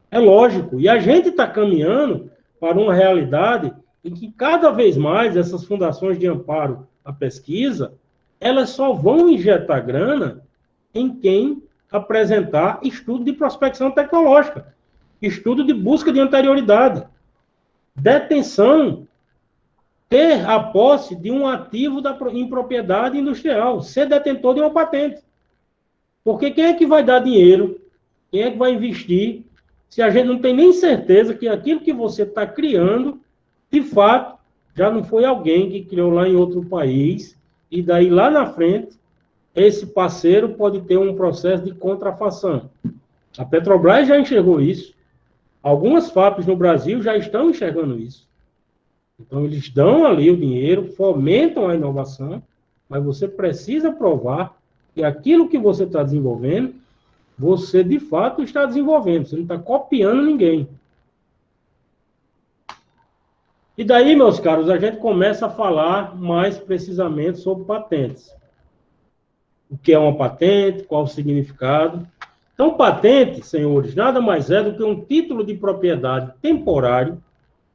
É lógico, e a gente está caminhando para uma realidade em que cada vez mais essas fundações de amparo à pesquisa, elas só vão injetar grana em quem apresentar estudo de prospecção tecnológica, estudo de busca de anterioridade, detenção, ter a posse de um ativo em propriedade industrial, ser detentor de uma patente. Porque quem é que vai dar dinheiro, quem é que vai investir, se a gente não tem nem certeza que aquilo que você está criando, de fato, já não foi alguém que criou lá em outro país, e daí lá na frente, esse parceiro pode ter um processo de contrafação. A Petrobras já enxergou isso. Algumas fábricas no Brasil já estão enxergando isso. Então, eles dão ali o dinheiro, fomentam a inovação, mas você precisa provar que aquilo que você está desenvolvendo, você de fato está desenvolvendo. Você não está copiando ninguém. E daí, meus caros, a gente começa a falar mais precisamente sobre patentes. O que é uma patente, qual o significado. Então, patente, senhores, nada mais é do que um título de propriedade temporário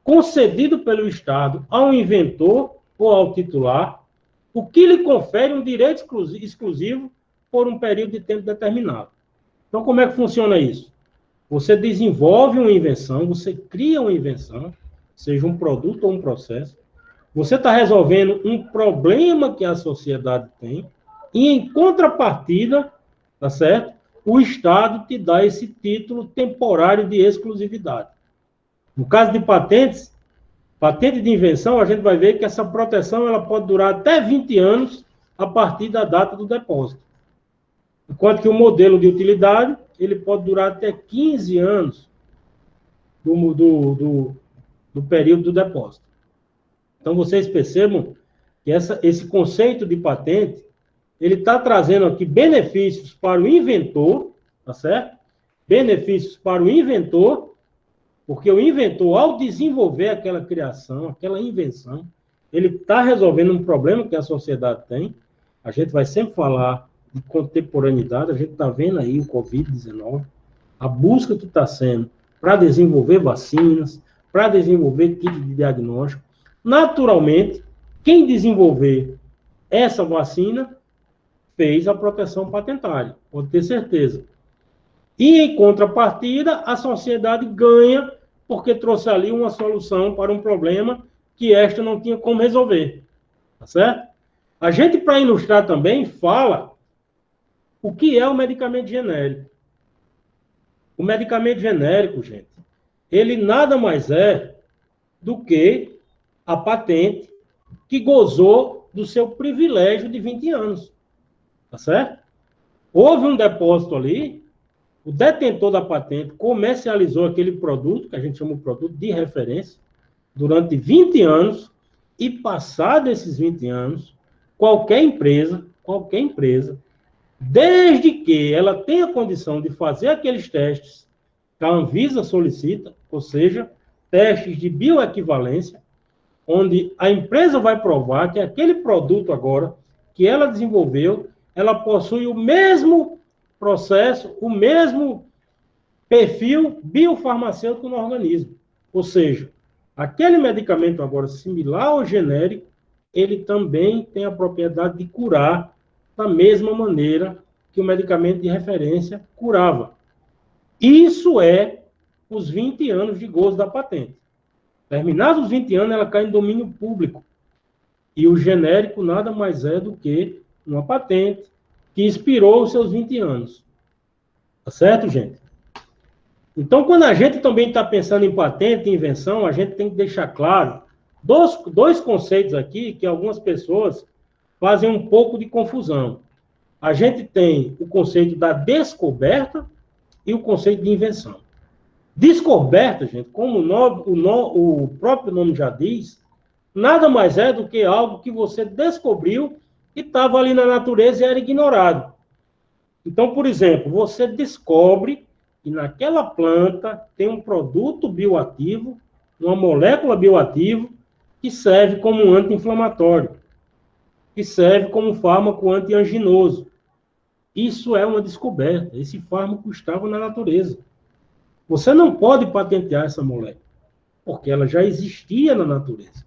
concedido pelo Estado ao inventor ou ao titular, o que lhe confere um direito exclusivo por um período de tempo determinado. Então, como é que funciona isso? Você desenvolve uma invenção, você cria uma invenção, seja um produto ou um processo, você está resolvendo um problema que a sociedade tem, e em contrapartida, tá certo? O Estado te dá esse título temporário de exclusividade. No caso de patentes, patente de invenção, a gente vai ver que essa proteção ela pode durar até 20 anos a partir da data do depósito. Enquanto que o modelo de utilidade, ele pode durar até 15 anos do período do depósito. Então, vocês percebam que esse conceito de patente, ele está trazendo aqui benefícios para o inventor, tá certo? Benefícios para o inventor, porque o inventor, ao desenvolver aquela criação, aquela invenção, ele está resolvendo um problema que a sociedade tem. A gente vai sempre falar de contemporaneidade, a gente está vendo aí o Covid-19, a busca que está sendo para desenvolver vacinas, para desenvolver kit de diagnóstico. Naturalmente, quem desenvolver essa vacina fez a proteção patentária, pode ter certeza. E, em contrapartida, a sociedade ganha porque trouxe ali uma solução para um problema que esta não tinha como resolver. Tá certo? A gente, para ilustrar também, fala o que é o medicamento genérico. O medicamento genérico, gente, ele nada mais é do que a patente que gozou do seu privilégio de 20 anos. Tá certo? Houve um depósito ali, o detentor da patente comercializou aquele produto, que a gente chama de produto de referência, durante 20 anos, e passado esses 20 anos, qualquer empresa, desde que ela tenha condição de fazer aqueles testes que a Anvisa solicita, ou seja, testes de bioequivalência, onde a empresa vai provar que aquele produto agora que ela desenvolveu, ela possui o mesmo processo, o mesmo perfil biofarmacêutico no organismo. Ou seja, aquele medicamento agora similar ao genérico, ele também tem a propriedade de curar da mesma maneira que o medicamento de referência curava. Isso é os 20 anos de gozo da patente. Terminados os 20 anos, ela cai em domínio público. E o genérico nada mais é do que uma patente que expirou os seus 20 anos. Tá certo, gente? Então, quando a gente também está pensando em patente e invenção, a gente tem que deixar claro dois conceitos aqui que algumas pessoas fazem um pouco de confusão. A gente tem o conceito da descoberta e o conceito de invenção. Descoberta, gente, como o próprio nome já diz, nada mais é do que algo que você descobriu e estava ali na natureza e era ignorado. Então, por exemplo, você descobre que naquela planta tem um produto bioativo, uma molécula bioativa, que serve como um anti-inflamatório, que serve como fármaco antianginoso. Isso é uma descoberta. Esse fármaco estava na natureza. Você não pode patentear essa molécula, porque ela já existia na natureza.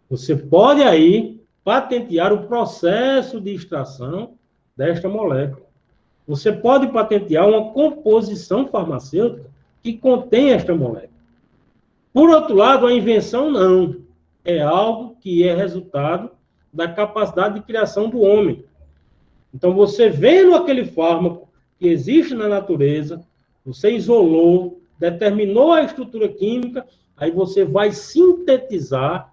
Você pode aí patentear o processo de extração desta molécula. Você pode patentear uma composição farmacêutica que contém esta molécula. Por outro lado, a invenção não. É algo que é resultado da capacidade de criação do homem. Então, você vendo aquele fármaco que existe na natureza, você isolou, determinou a estrutura química, aí você vai sintetizar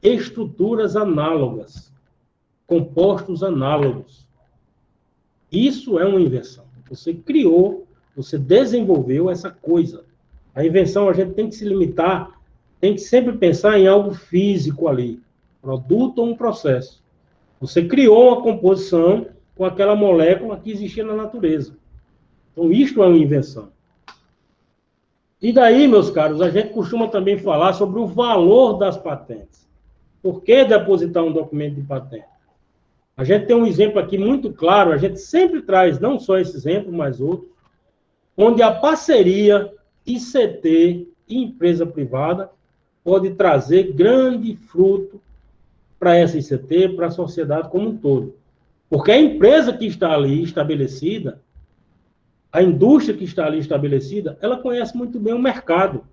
estruturas análogas, compostos análogos. Isso é uma invenção. Você criou, você desenvolveu essa coisa. A invenção, a gente tem que se limitar, tem que sempre pensar em algo físico ali, produto ou um processo. Você criou uma composição com aquela molécula que existia na natureza. Então, isto é uma invenção. E daí, meus caros, a gente costuma também falar sobre o valor das patentes. Por que depositar um documento de patente? A gente tem um exemplo aqui muito claro, a gente sempre traz não só esse exemplo, mas outros, onde a parceria ICT e empresa privada pode trazer grande fruto para essa ICT, para a sociedade como um todo. Porque a empresa que está ali estabelecida, a indústria que está ali estabelecida, ela conhece muito bem o mercado.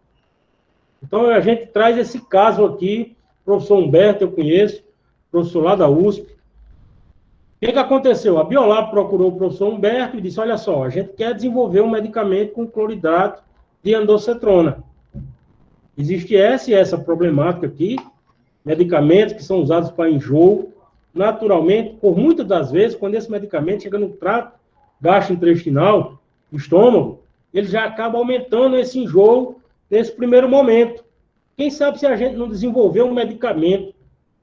Então, a gente traz esse caso aqui, professor Humberto, eu conheço, professor lá da USP. O que aconteceu? A Biolab procurou o professor Humberto e disse, olha só, a gente quer desenvolver um medicamento com cloridrato de andocetrona. Existe essa problemática aqui, medicamentos que são usados para enjoo, naturalmente, por muitas das vezes, quando esse medicamento chega no trato gastrointestinal, no estômago, ele já acaba aumentando esse enjoo nesse primeiro momento. Quem sabe se a gente não desenvolver um medicamento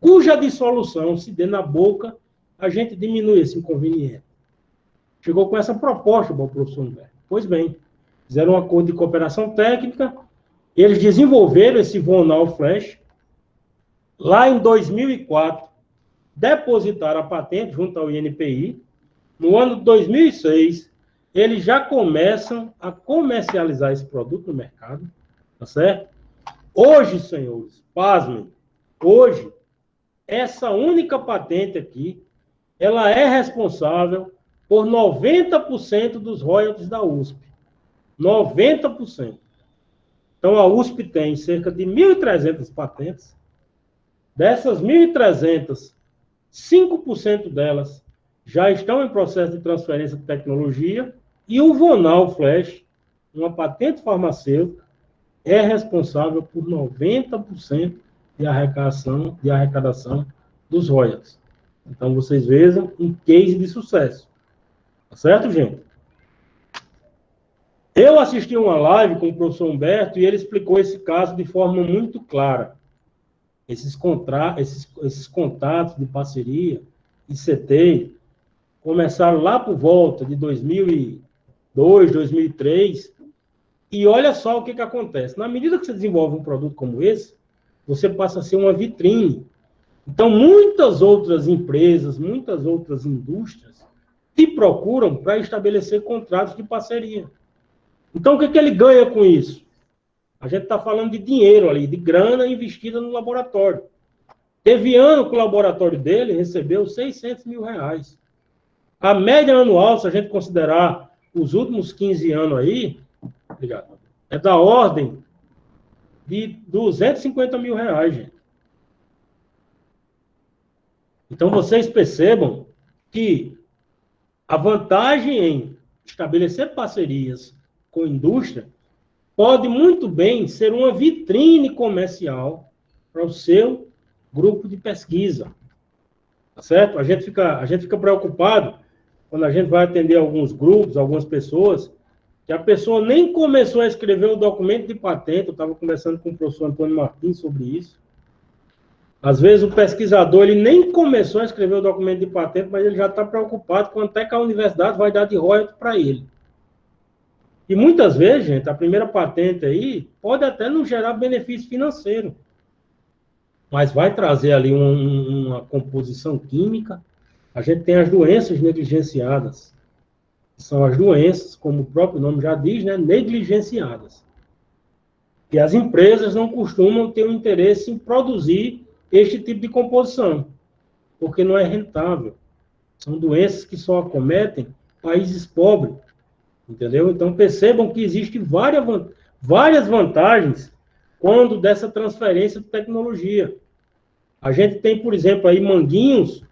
cuja dissolução se dê na boca, a gente diminui esse inconveniente. Chegou com essa proposta para o professor Humberto. Pois bem, fizeram um acordo de cooperação técnica, eles desenvolveram esse Vonal Flash. Lá em 2004, depositaram a patente junto ao INPI. No ano de 2006, eles já começam a comercializar esse produto no mercado, tá certo? Hoje, senhores, pasmem, hoje, essa única patente aqui, ela é responsável por 90% dos royalties da USP. 90%. Então, a USP tem cerca de 1.300 patentes. Dessas 1.300, 5% delas já estão em processo de transferência de tecnologia e o Vonal Flash, uma patente farmacêutica, é responsável por 90% de arrecadação dos royalties. Então, vocês vejam um case de sucesso. Tá certo, gente? Eu assisti uma live com o professor Humberto e ele explicou esse caso de forma muito clara. Esses contatos de parceria, ICT, começaram lá por volta de 2002, 2003, e olha só o que acontece. Na medida que você desenvolve um produto como esse, você passa a ser uma vitrine. Então, muitas outras empresas, muitas outras indústrias te procuram para estabelecer contratos de parceria. Então, o que ele ganha com isso? A gente está falando de dinheiro ali, de grana investida no laboratório. Teve ano que o laboratório dele recebeu 600 mil reais. A média anual, se a gente considerar os últimos 15 anos aí, é da ordem de 250 mil reais, gente. Então, vocês percebam que a vantagem em estabelecer parcerias com a indústria pode muito bem ser uma vitrine comercial para o seu grupo de pesquisa. Tá certo? A gente fica preocupado quando a gente vai atender alguns grupos, algumas pessoas, que a pessoa nem começou a escrever o documento de patente. Eu estava conversando com o professor Antônio Martins sobre isso. Às vezes o pesquisador ele nem começou a escrever o documento de patente, mas ele já está preocupado quanto é que a universidade vai dar de royalties para ele. E muitas vezes, gente, a primeira patente aí pode até não gerar benefício financeiro, mas vai trazer ali uma composição química. A gente tem as doenças negligenciadas. São as doenças, como o próprio nome já diz, né, negligenciadas. E as empresas não costumam ter um interesse em produzir este tipo de composição, porque não é rentável. São doenças que só acometem países pobres, entendeu? Então, percebam que existem várias vantagens quando dessa transferência de tecnologia. A gente tem, por exemplo, aí Manguinhos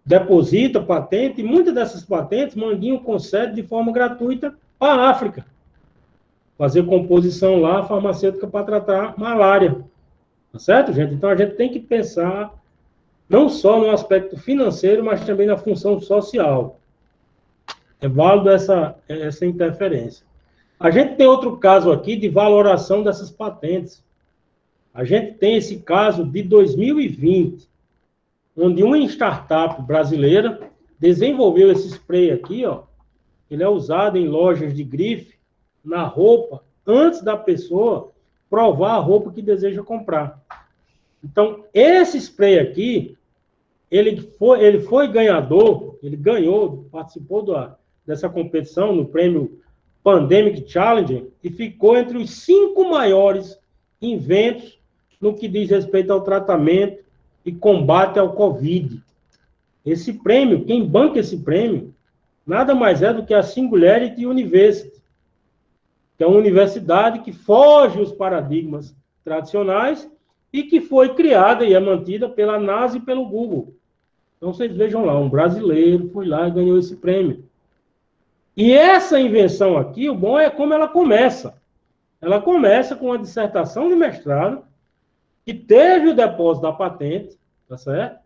deposita patente, e muitas dessas patentes Manguinho concede de forma gratuita para a África. Fazer composição lá, farmacêutica para tratar malária. Tá certo, gente? Então, a gente tem que pensar não só no aspecto financeiro, mas também na função social. É válido essa interferência. A gente tem outro caso aqui de valoração dessas patentes. A gente tem esse caso de 2020, onde uma startup brasileira desenvolveu esse spray aqui, ó. Ele é usado em lojas de grife, na roupa, antes da pessoa provar a roupa que deseja comprar. Então, esse spray aqui, ele foi ganhador, ele ganhou, participou dessa competição no prêmio Pandemic Challenge e ficou entre os 5 maiores inventos no que diz respeito ao tratamento e combate ao Covid. Esse prêmio, quem banca esse prêmio, nada mais é do que a Singularity University, que é uma universidade que foge os paradigmas tradicionais e que foi criada e é mantida pela NASA e pelo Google. Então, vocês vejam lá, um brasileiro foi lá e ganhou esse prêmio. E essa invenção aqui, o bom é como ela começa. Ela começa com uma dissertação de mestrado, que teve o depósito da patente, tá certo?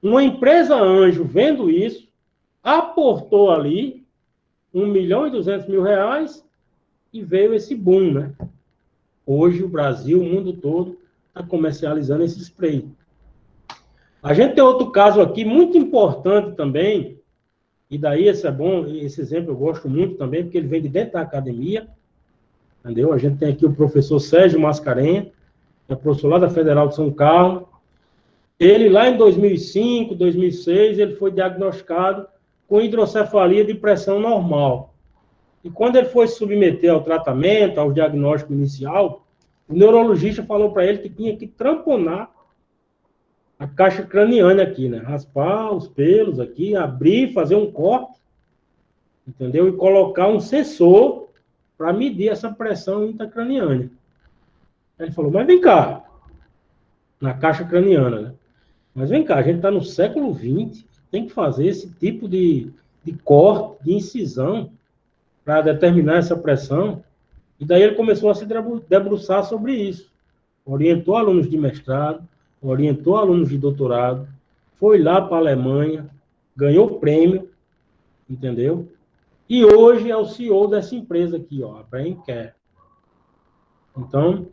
Uma empresa anjo vendo isso, aportou ali R$ 1.200.000 e veio esse boom, né? Hoje o Brasil, o mundo todo, está comercializando esse spray. A gente tem outro caso aqui muito importante também, e daí esse é bom, esse exemplo eu gosto muito também, porque ele vem de dentro da academia, entendeu? A gente tem aqui o professor Sérgio Mascarenhas, que é professor lá da Federal de São Carlos. Ele, lá em 2005, 2006, ele foi diagnosticado com hidrocefalia de pressão normal. E quando ele foi se submeter ao tratamento, ao diagnóstico inicial, o neurologista falou para ele que tinha que tamponar a caixa craniana aqui, né? Raspar os pelos aqui, abrir, fazer um corte, entendeu? E colocar um sensor para medir essa pressão intracraniana. Aí ele falou, mas vem cá, na caixa craniana, né? Mas vem cá, a gente está no século XX, tem que fazer esse tipo de corte, de incisão, para determinar essa pressão. E daí ele começou a se debruçar sobre isso. Orientou alunos de mestrado, orientou alunos de doutorado, foi lá para a Alemanha, ganhou prêmio, entendeu? e hoje é o CEO dessa empresa aqui, ó, a Brain Care. Então,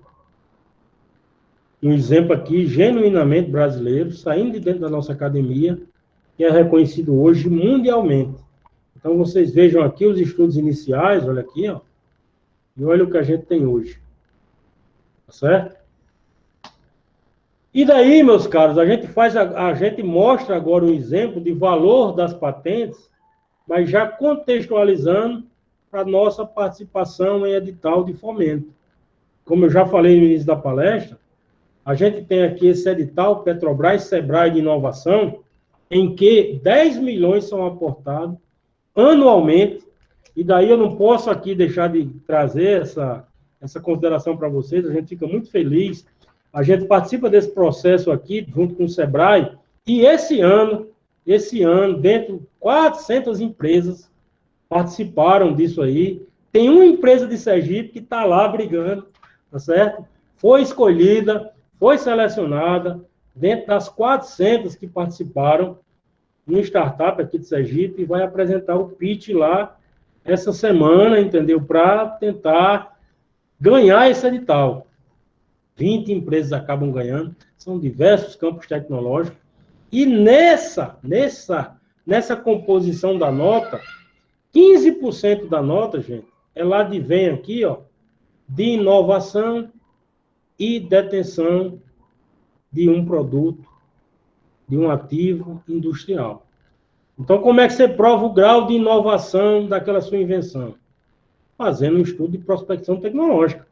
um exemplo aqui, genuinamente brasileiro, saindo de dentro da nossa academia, que é reconhecido hoje mundialmente. Então, vocês vejam aqui os estudos iniciais, olha aqui, ó, e olha o que a gente tem hoje. Tá certo? E daí, meus caros, a gente mostra agora um exemplo de valor das patentes, mas já contextualizando para a nossa participação em edital de fomento. Como eu já falei no início da palestra, a gente tem aqui esse edital Petrobras Sebrae de Inovação, em que 10 milhões são aportados anualmente, e daí eu não posso aqui deixar de trazer essa consideração para vocês, a gente fica muito feliz, a gente participa desse processo aqui, junto com o Sebrae, e esse ano, dentro de 400 empresas participaram disso aí, tem uma empresa de Sergipe que está lá brigando, tá certo? Foi escolhida, foi selecionada, dentro das 400 que participaram, no startup aqui de Sergipe, e vai apresentar o pitch lá essa semana, entendeu? Para tentar ganhar esse edital. 20 empresas acabam ganhando, são diversos campos tecnológicos, e nessa composição da nota, 15% da nota, gente, ela advém aqui, ó, de inovação e detenção de um produto, de um ativo industrial. Então, como é que você prova o grau de inovação daquela sua invenção? Fazendo um estudo de prospecção tecnológica,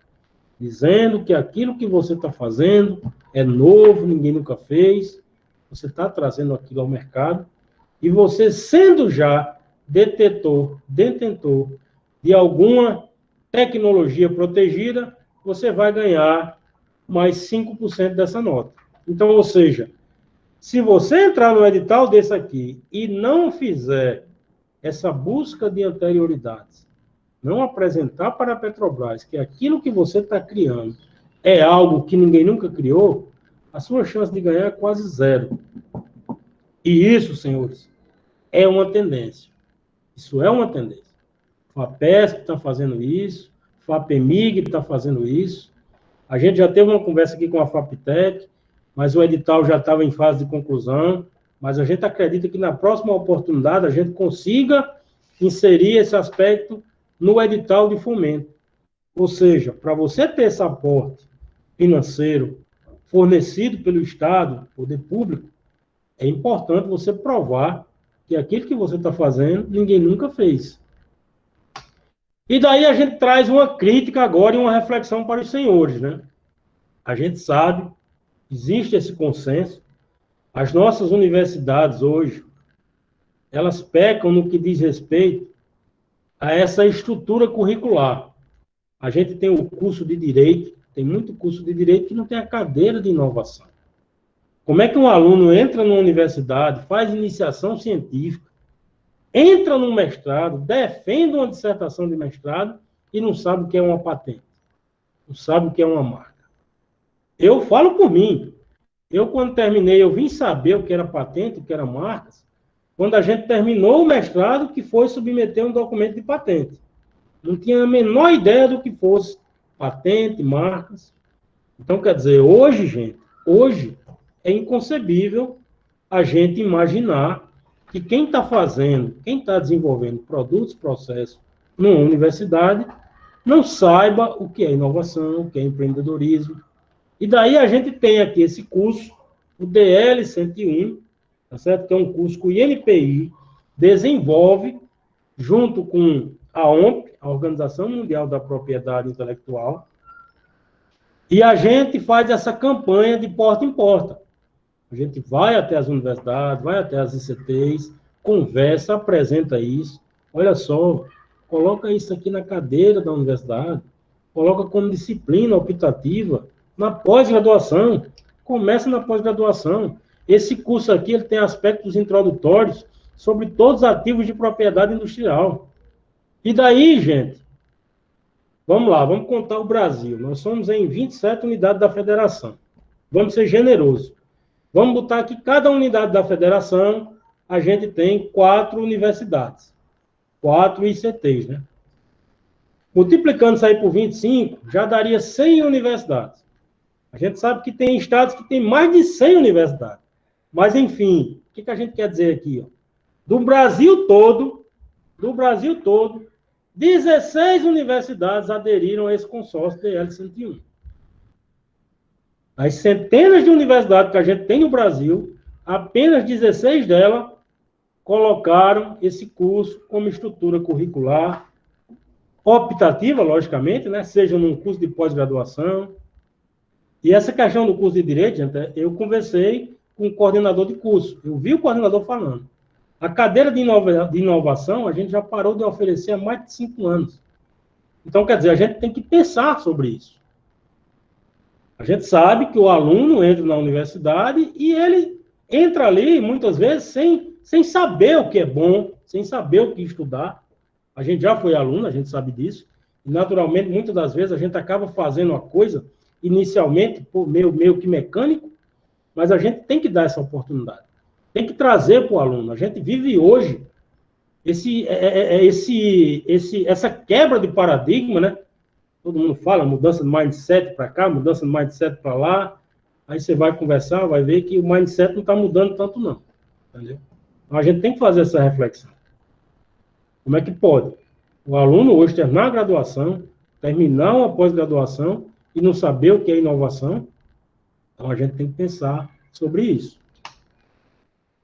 dizendo que aquilo que você está fazendo é novo, ninguém nunca fez, você está trazendo aquilo ao mercado, e você, sendo já detentor de alguma tecnologia protegida, você vai ganhar mais 5% dessa nota. Então, ou seja, se você entrar no edital desse aqui e não fizer essa busca de anterioridades, não apresentar para a Petrobras que aquilo que você está criando é algo que ninguém nunca criou, a sua chance de ganhar é quase zero. E isso, senhores, é uma tendência. Isso é uma tendência. A FAPESP está fazendo isso, a FAPEMIG está fazendo isso. A gente já teve uma conversa aqui com a FAPTEC, mas o edital já estava em fase de conclusão, mas a gente acredita que na próxima oportunidade a gente consiga inserir esse aspecto no edital de fomento. Ou seja, para você ter esse aporte financeiro fornecido pelo Estado, poder público, é importante você provar que aquilo que você está fazendo, ninguém nunca fez. E daí a gente traz uma crítica agora e uma reflexão para os senhores, né? A gente sabe, existe esse consenso, as nossas universidades hoje, elas pecam no que diz respeito a essa estrutura curricular. A gente tem o curso de Direito, tem muito curso de Direito que não tem a cadeira de inovação. Como é que um aluno entra numa universidade, faz iniciação científica, entra num mestrado, defende uma dissertação de mestrado e não sabe o que é uma patente, não sabe o que é uma marca? Eu falo por mim. Eu, quando terminei, eu vim saber o que era patente, o que era marcas, quando a gente terminou o mestrado, que foi submeter um documento de patente. Não tinha a menor ideia do que fosse patente, marcas. Então, quer dizer, hoje, gente, hoje é inconcebível a gente imaginar que quem está fazendo, quem está desenvolvendo produtos, processos numa universidade, não saiba o que é inovação, o que é empreendedorismo. E daí a gente tem aqui esse curso, o DL 101, tá certo? Que é um curso que o INPI desenvolve junto com a OMP, a Organização Mundial da Propriedade Intelectual, e a gente faz essa campanha de porta em porta. A gente vai até as universidades, vai até as ICTs, conversa, apresenta isso. Olha só, coloca isso aqui na cadeira da universidade, coloca como disciplina optativa na pós-graduação. Começa na pós-graduação. Esse curso aqui ele tem aspectos introdutórios sobre todos os ativos de propriedade industrial. E daí, gente, vamos lá, vamos contar o Brasil. Nós somos em 27 unidades da federação. Vamos ser generosos. Vamos botar aqui, cada unidade da federação, a gente tem 4 universidades. 4 ICTs, né? Multiplicando isso aí por 25, já daria 100 universidades. A gente sabe que tem estados que tem mais de 100 universidades. Mas, enfim, o que a gente quer dizer aqui? Ó? Do Brasil todo, 16 universidades aderiram a esse consórcio DL101. As centenas de universidades que a gente tem no Brasil, apenas 16 delas colocaram esse curso como estrutura curricular optativa, logicamente, né? Seja num curso de pós-graduação. E essa questão do curso de Direito, gente, eu conversei com o coordenador de curso. Eu vi o coordenador falando. A cadeira de inovação, a gente já parou de oferecer há mais de 5 anos. Então, quer dizer, a gente tem que pensar sobre isso. A gente sabe que o aluno entra na universidade e ele entra ali, muitas vezes, sem saber o que é bom, sem saber o que estudar. A gente já foi aluno, a gente sabe disso. E, naturalmente, muitas das vezes, a gente acaba fazendo uma coisa, inicialmente, meio que mecânico, mas a gente tem que dar essa oportunidade. Tem que trazer para o aluno. A gente vive hoje essa quebra de paradigma, né? Todo mundo fala, mudança de mindset para cá, mudança de mindset para lá. Aí você vai conversar, vai ver que o mindset não está mudando tanto, não. Entendeu? Então, a gente tem que fazer essa reflexão. Como é que pode? O aluno hoje terminar a graduação, terminar uma pós-graduação e não saber o que é inovação? Então, a gente tem que pensar sobre isso.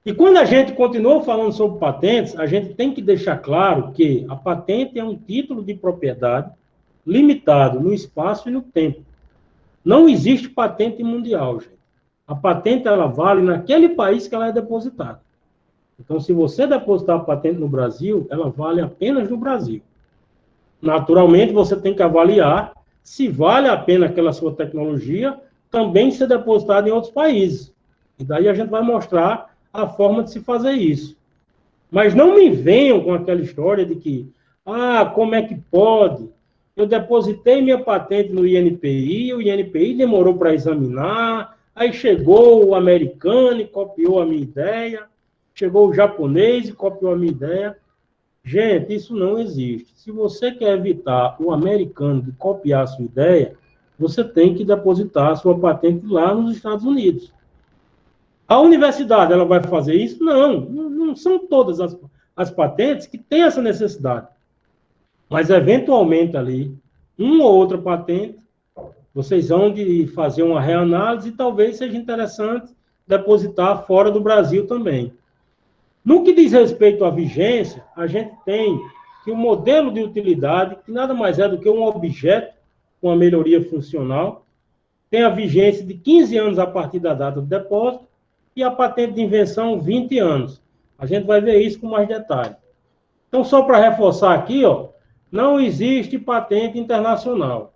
E quando a gente continua falando sobre patentes, a gente tem que deixar claro que a patente é um título de propriedade limitado no espaço e no tempo. Não existe patente mundial, gente. A patente, ela vale naquele país que ela é depositada. Então, se você depositar a patente no Brasil, ela vale apenas no Brasil. Naturalmente, você tem que avaliar se vale a pena aquela sua tecnologia também ser depositada em outros países. E daí a gente vai mostrar a forma de se fazer isso. Mas não me venham com aquela história de que, como é que pode? Eu depositei minha patente no INPI, o INPI demorou para examinar, aí chegou o americano e copiou a minha ideia, chegou o japonês e copiou a minha ideia. Gente, isso não existe. Se você quer evitar o americano de copiar a sua ideia, você tem que depositar a sua patente lá nos Estados Unidos. A universidade, ela vai fazer isso? Não são todas as patentes que têm essa necessidade. Mas, eventualmente, ali, uma ou outra patente, vocês vão de fazer uma reanálise e talvez seja interessante depositar fora do Brasil também. No que diz respeito à vigência, a gente tem que o modelo de utilidade, que nada mais é do que um objeto com uma melhoria funcional, tem a vigência de 15 anos a partir da data do depósito e a patente de invenção 20 anos. A gente vai ver isso com mais detalhe. Então, só para reforçar aqui, não existe patente internacional.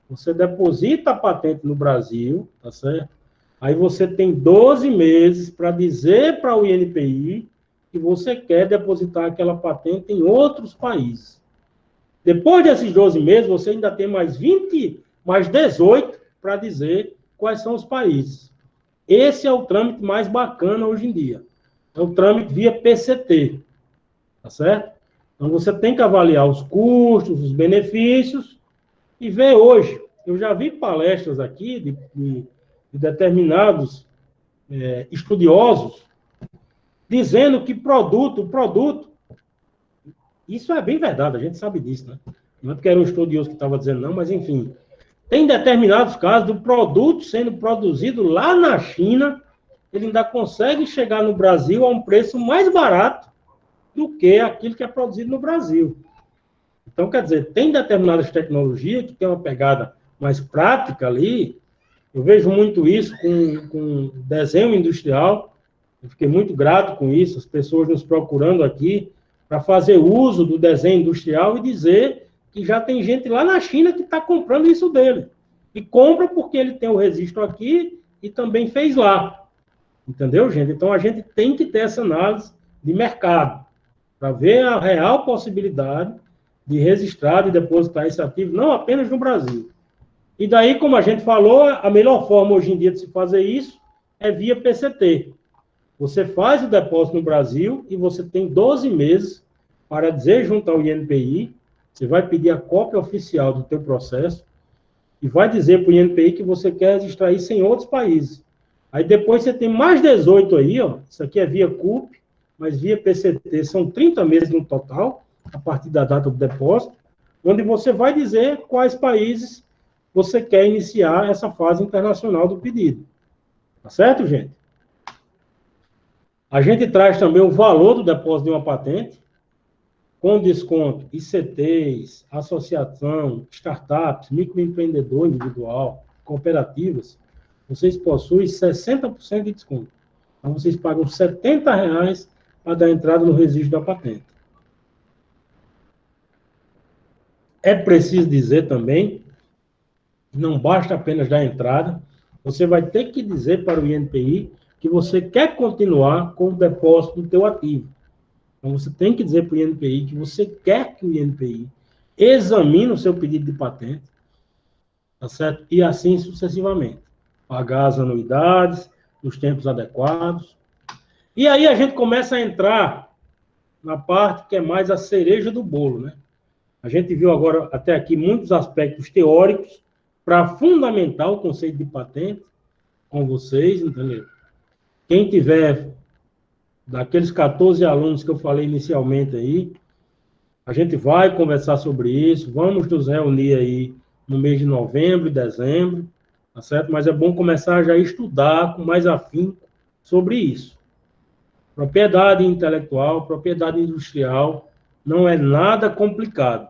Você deposita a patente no Brasil, tá certo? Aí você tem 12 meses para dizer para o INPI que você quer depositar aquela patente em outros países. Depois desses 12 meses, você ainda tem mais 18 para dizer quais são os países. Esse é o trâmite mais bacana hoje em dia. É o trâmite via PCT, tá certo? Então, você tem que avaliar os custos, os benefícios e ver hoje. Eu já vi palestras aqui de determinados estudiosos dizendo que produto, isso é bem verdade, a gente sabe disso, né? Não é porque era um estudioso que estava dizendo não, mas enfim, tem determinados casos do produto sendo produzido lá na China, ele ainda consegue chegar no Brasil a um preço mais barato do que aquilo que é produzido no Brasil. Então, quer dizer, tem determinadas tecnologias que tem uma pegada mais prática ali. Eu vejo muito isso com desenho industrial. Eu fiquei muito grato com isso, as pessoas nos procurando aqui para fazer uso do desenho industrial e dizer que já tem gente lá na China que está comprando isso dele. E compra porque ele tem o registro aqui e também fez lá. Entendeu, gente? Então, a gente tem que ter essa análise de mercado para ver a real possibilidade de registrar e depositar esse ativo, não apenas no Brasil. E daí, como a gente falou, a melhor forma hoje em dia de se fazer isso é via PCT. Você faz o depósito no Brasil e você tem 12 meses para dizer junto ao INPI, você vai pedir a cópia oficial do teu processo e vai dizer para o INPI que você quer registrar isso em outros países. Aí depois você tem mais 18 aí, ó. Isso aqui é via CUP, mas via PCT são 30 meses no total, a partir da data do depósito, onde você vai dizer quais países você quer iniciar essa fase internacional do pedido. Tá certo, gente? A gente traz também o valor do depósito de uma patente, com desconto ICTs, associação, startups, microempreendedor individual, cooperativas, vocês possuem 60% de desconto. Então, vocês pagam R$ 70 para dar entrada no registro da patente. É preciso dizer também, não basta apenas dar entrada, você vai ter que dizer para o INPI que você quer continuar com o depósito do teu ativo. Então, você tem que dizer para o INPI que você quer que o INPI examine o seu pedido de patente, tá certo? E assim sucessivamente. Pagar as anuidades, nos tempos adequados. E aí a gente começa a entrar na parte que é mais a cereja do bolo, né? A gente viu agora, até aqui, muitos aspectos teóricos para fundamentar o conceito de patente com vocês, entendeu? Quem tiver, daqueles 14 alunos que eu falei inicialmente aí, a gente vai conversar sobre isso, vamos nos reunir aí no mês de novembro e dezembro, tá certo? Mas é bom começar já a estudar com mais afinco sobre isso. Propriedade intelectual, propriedade industrial, não é nada complicado.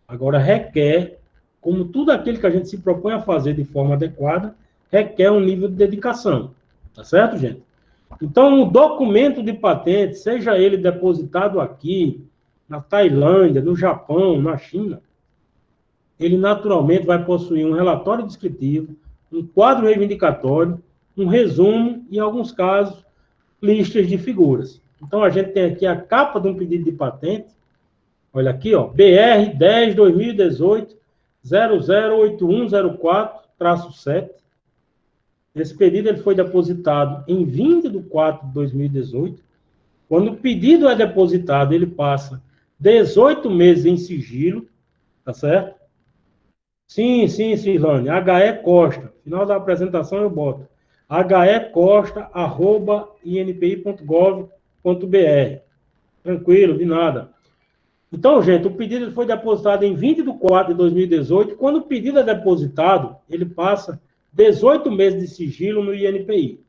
Agora, requer, como tudo aquilo que a gente se propõe a fazer de forma adequada, requer um nível de dedicação. Tá certo, gente? Então, o documento de patente, seja ele depositado aqui, na Tailândia, no Japão, na China, ele naturalmente vai possuir um relatório descritivo, um quadro reivindicatório, um resumo e, em alguns casos, listas de figuras. Então, a gente tem aqui a capa de um pedido de patente. Olha aqui, ó, BR 10/2018 008104-7. Esse pedido ele foi depositado em 20 de 4 de 2018. Quando o pedido é depositado, ele passa 18 meses em sigilo, tá certo? Sim, Silane. HE Costa. Final da apresentação eu boto. hecosta@inpi.gov.br. Tranquilo, de nada. Então, gente, o pedido foi depositado em 20 de 4 de 2018. Quando o pedido é depositado, ele passa 18 meses de sigilo no INPI.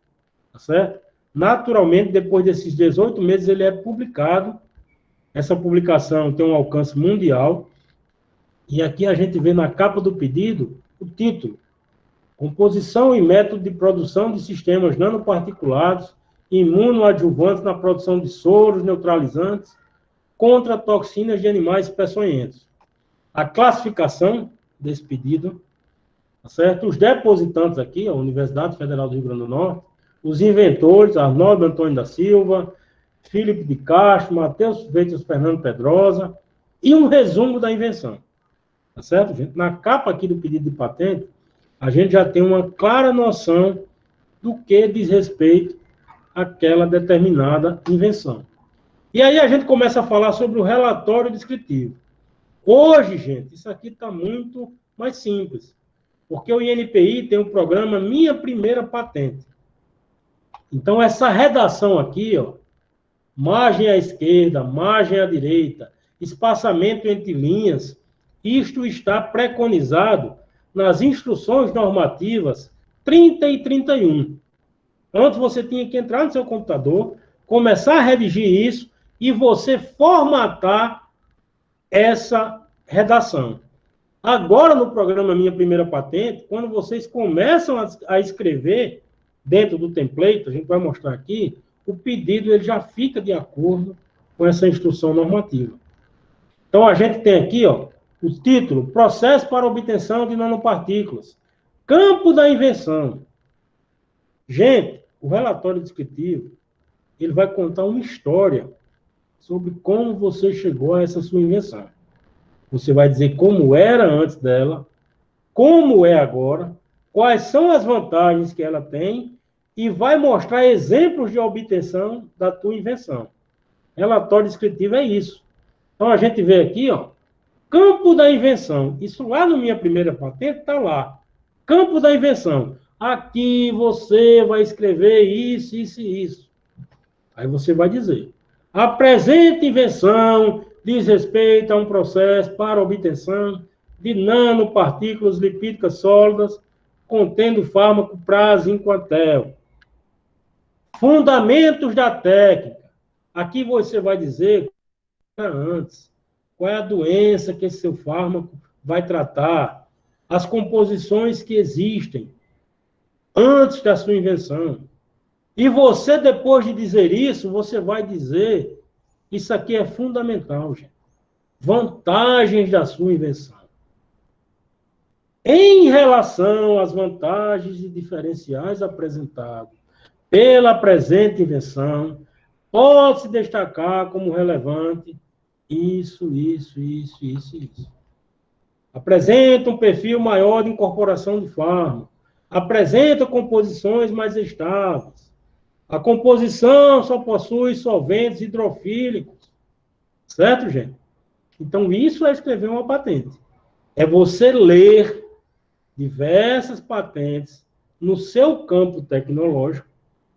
Tá certo? Naturalmente, depois desses 18 meses, ele é publicado. Essa publicação tem um alcance mundial. E aqui a gente vê na capa do pedido o título: Composição e método de produção de sistemas nanoparticulados imunoadjuvantes na produção de soros neutralizantes contra toxinas de animais peçonhentos. A classificação desse pedido, tá certo? Os depositantes aqui, a Universidade Federal do Rio Grande do Norte, os inventores, Arnaldo Antônio da Silva, Filipe de Castro, Matheus Freitas Fernando Pedrosa, e um resumo da invenção. Tá certo, gente? Na capa aqui do pedido de patente, a gente já tem uma clara noção do que diz respeito àquela determinada invenção. E aí a gente começa a falar sobre o relatório descritivo. Hoje, gente, isso aqui está muito mais simples, porque o INPI tem o programa Minha Primeira Patente. Então, essa redação aqui, ó, margem à esquerda, margem à direita, espaçamento entre linhas, isto está preconizado nas instruções normativas 30 e 31. Antes você tinha que entrar no seu computador, começar a redigir isso e você formatar essa redação. Agora, no programa Minha Primeira Patente, quando vocês começam a escrever dentro do template, a gente vai mostrar aqui, o pedido ele já fica de acordo com essa instrução normativa. Então, a gente tem aqui, ó, o título: Processo para obtenção de nanopartículas. Campo da invenção. Gente, o relatório descritivo, ele vai contar uma história sobre como você chegou a essa sua invenção. Você vai dizer como era antes dela, como é agora, quais são as vantagens que ela tem e vai mostrar exemplos de obtenção da tua invenção. Relatório descritivo é isso. Então, a gente vê aqui, ó, campo da invenção. Isso lá na minha primeira patente está lá. Campo da invenção. Aqui você vai escrever isso, isso e isso. Aí você vai dizer: a presente invenção diz respeito a um processo para obtenção de nanopartículas lipídicas sólidas contendo fármaco praziquantel. Fundamentos da técnica. Aqui você vai dizer antes qual é a doença que esse seu fármaco vai tratar, as composições que existem antes da sua invenção. E você, depois de dizer isso, você vai dizer: isso aqui é fundamental, gente. Vantagens da sua invenção. Em relação às vantagens e diferenciais apresentados pela presente invenção, pode-se destacar como relevante isso. Apresenta um perfil maior de incorporação de fármaco. Apresenta composições mais estáveis. A composição só possui solventes hidrofílicos. Certo, gente? Então, isso é escrever uma patente. É você ler diversas patentes no seu campo tecnológico,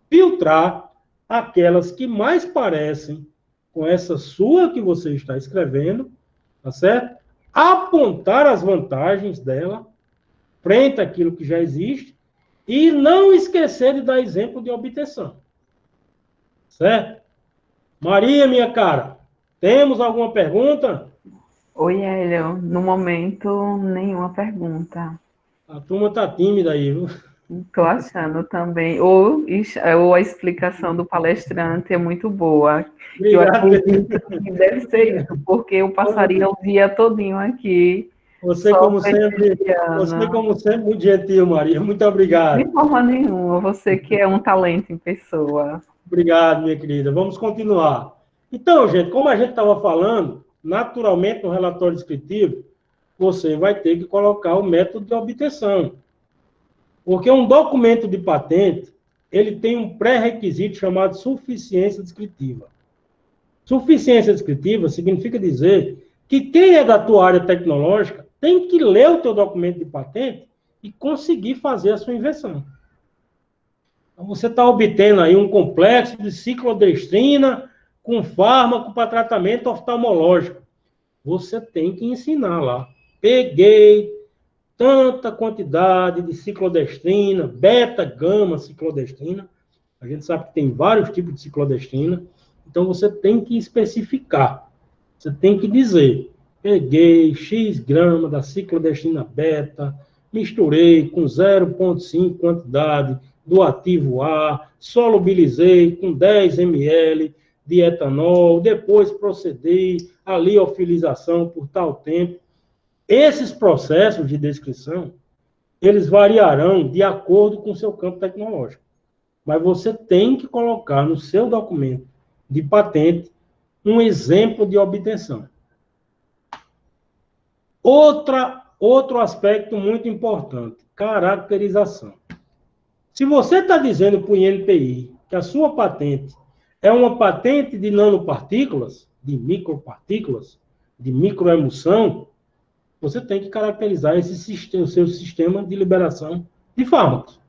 filtrar aquelas que mais parecem com essa sua que você está escrevendo, tá certo? Apontar as vantagens dela frente àquilo que já existe e não esquecer de dar exemplo de obtenção. Certo? Maria, minha cara, temos alguma pergunta? Oi, Hélio. No momento, nenhuma pergunta. A turma tá tímida aí, viu? Estou achando também. Ou a explicação do palestrante é muito boa. Eu Obrigado. acredito que deve ser isso, porque eu passaria o dia todinho aqui. Você, como sempre, muito gentil, Maria. Muito obrigado. De forma nenhuma, você que é um talento em pessoa. Obrigado, minha querida. Vamos continuar. Então, gente, como a gente estava falando, naturalmente no relatório descritivo, você vai ter que colocar o método de obtenção. Porque um documento de patente, ele tem um pré-requisito chamado suficiência descritiva. Suficiência descritiva significa dizer que quem é da tua área tecnológica tem que ler o teu documento de patente e conseguir fazer a sua invenção. Então, você está obtendo aí um complexo de ciclodestrina com fármaco para tratamento oftalmológico. Você tem que ensinar lá. Peguei tanta quantidade de ciclodestrina, beta-gama ciclodestrina. A gente sabe que tem vários tipos de ciclodestrina. Então, você tem que especificar. Você tem que dizer: peguei X grama da ciclodestrina beta, misturei com 0,5 quantidade do ativo A, solubilizei com 10 ml de etanol, depois procedi à liofilização por tal tempo. Esses processos de descrição, eles variarão de acordo com o seu campo tecnológico. Mas você tem que colocar no seu documento de patente um exemplo de obtenção. Outro aspecto muito importante, caracterização. Se você está dizendo para o INPI que a sua patente é uma patente de nanopartículas, de micropartículas, de microemulsão, você tem que caracterizar esse sistema, o seu sistema de liberação de fármacos.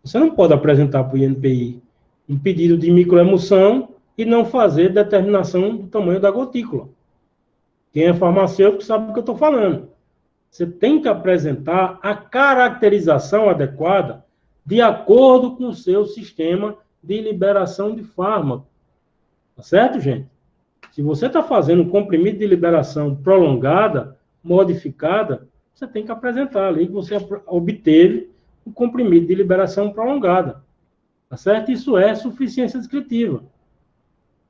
Você não pode apresentar para o INPI um pedido de microemulsão e não fazer determinação do tamanho da gotícula. Quem é farmacêutico sabe do que eu estou falando. Você tem que apresentar a caracterização adequada de acordo com o seu sistema de liberação de fármaco. Tá certo, gente? Se você está fazendo um comprimido de liberação prolongada, modificada, você tem que apresentar ali que você obteve um comprimido de liberação prolongada. Tá certo? Isso é suficiência descritiva.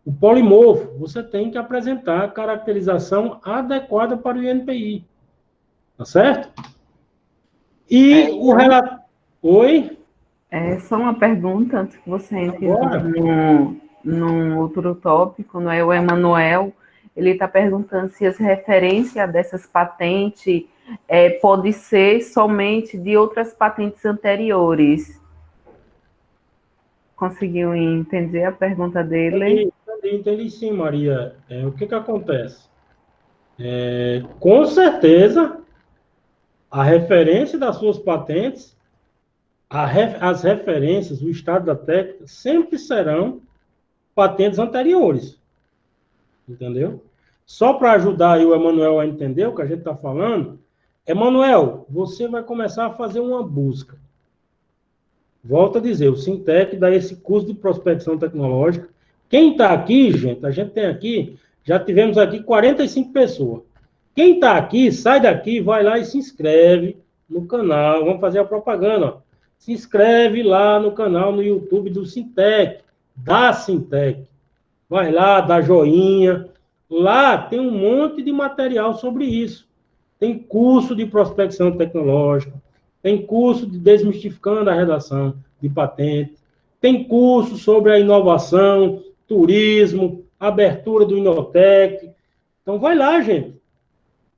O polimorfo, você tem que apresentar a caracterização adequada para o INPI. Tá certo? E o relatório... Oi? Só uma pergunta, antes que você entre num outro tópico, não é? O Emanuel, ele está perguntando se as referências dessas patentes pode ser somente de outras patentes anteriores. Conseguiu entender a pergunta dele? entendi sim, Maria. O que que acontece? Com certeza, a referência das suas patentes, as referências, o estado da técnica, sempre serão patentes anteriores, entendeu? Só para ajudar aí o Emanuel a entender o que a gente está falando, Emanuel, você vai começar a fazer uma busca. Volto a dizer, o Sintec dá esse curso de prospecção tecnológica. Quem está aqui, gente, a gente tem aqui, já tivemos aqui 45 pessoas. Quem está aqui, sai daqui, vai lá e se inscreve no canal. Vamos fazer a propaganda. Ó. Se inscreve lá no canal no YouTube do Sintec, da Sintec. Vai lá, dá joinha. Lá tem um monte de material sobre isso. Tem curso de prospecção tecnológica, tem curso de desmistificando a redação de patente, tem curso sobre a inovação, turismo, abertura do Inotec. Então, vai lá, gente.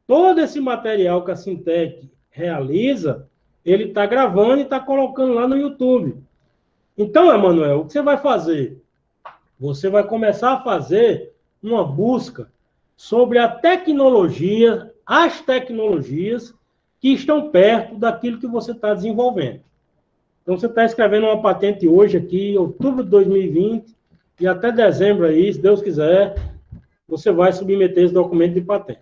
Todo esse material que a Sintec realiza, ele está gravando e está colocando lá no YouTube. Então, Emanuel, o que você vai fazer? Você vai começar a fazer uma busca sobre a tecnologia, as tecnologias que estão perto daquilo que você está desenvolvendo. Então, você está escrevendo uma patente hoje aqui, outubro de 2020, e até dezembro aí, se Deus quiser, você vai submeter esse documento de patente.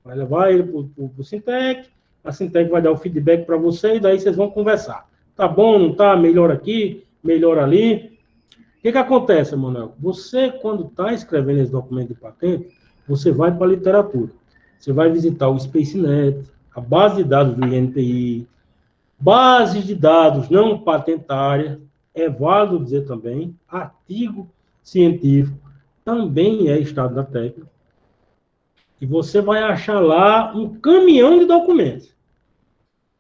Vai levar ele para o Sintec, a Sintec vai dar o feedback para você, e daí vocês vão conversar. Tá bom, não tá? Melhor aqui, melhor ali. O que acontece, Manuel? Você, quando está escrevendo esse documento de patente, você vai para a literatura. Você vai visitar o SpaceNet, a base de dados do INPI, bases de dados não patentárias, é válido dizer também, artigo científico, também é estado da técnica. E você vai achar lá um caminhão de documentos.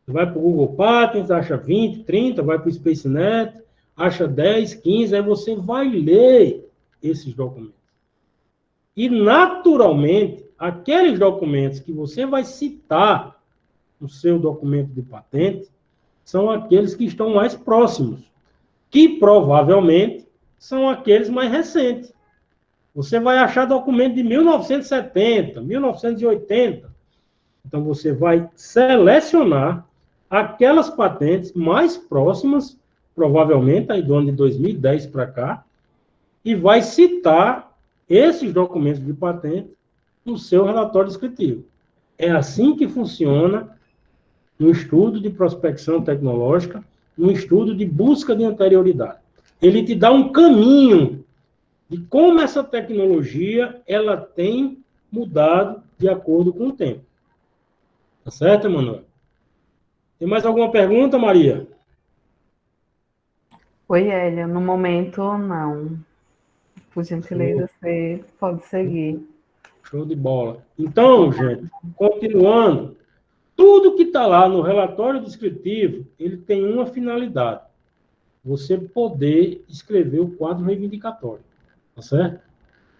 Você vai para o Google Patents, acha 20, 30, vai para o SpaceNet, acha 10, 15, aí você vai ler esses documentos. E, naturalmente, aqueles documentos que você vai citar no seu documento de patente são aqueles que estão mais próximos, que provavelmente são aqueles mais recentes. Você vai achar documento de 1970, 1980. Então, você vai selecionar aquelas patentes mais próximas, provavelmente, aí do ano de 2010 para cá, e vai citar esses documentos de patente no seu relatório descritivo. É assim que funciona no estudo de prospecção tecnológica, no estudo de busca de anterioridade. Ele te dá um caminho de como essa tecnologia ela tem mudado de acordo com o tempo. Tá certo, Emanuel? Tem mais alguma pergunta, Maria? Oi, Hélia. No momento, não. Por gentileza, você pode seguir. Show de bola. Então, gente, continuando, tudo que está lá no relatório descritivo, ele tem uma finalidade. Você poder escrever o quadro reivindicatório. Tá certo?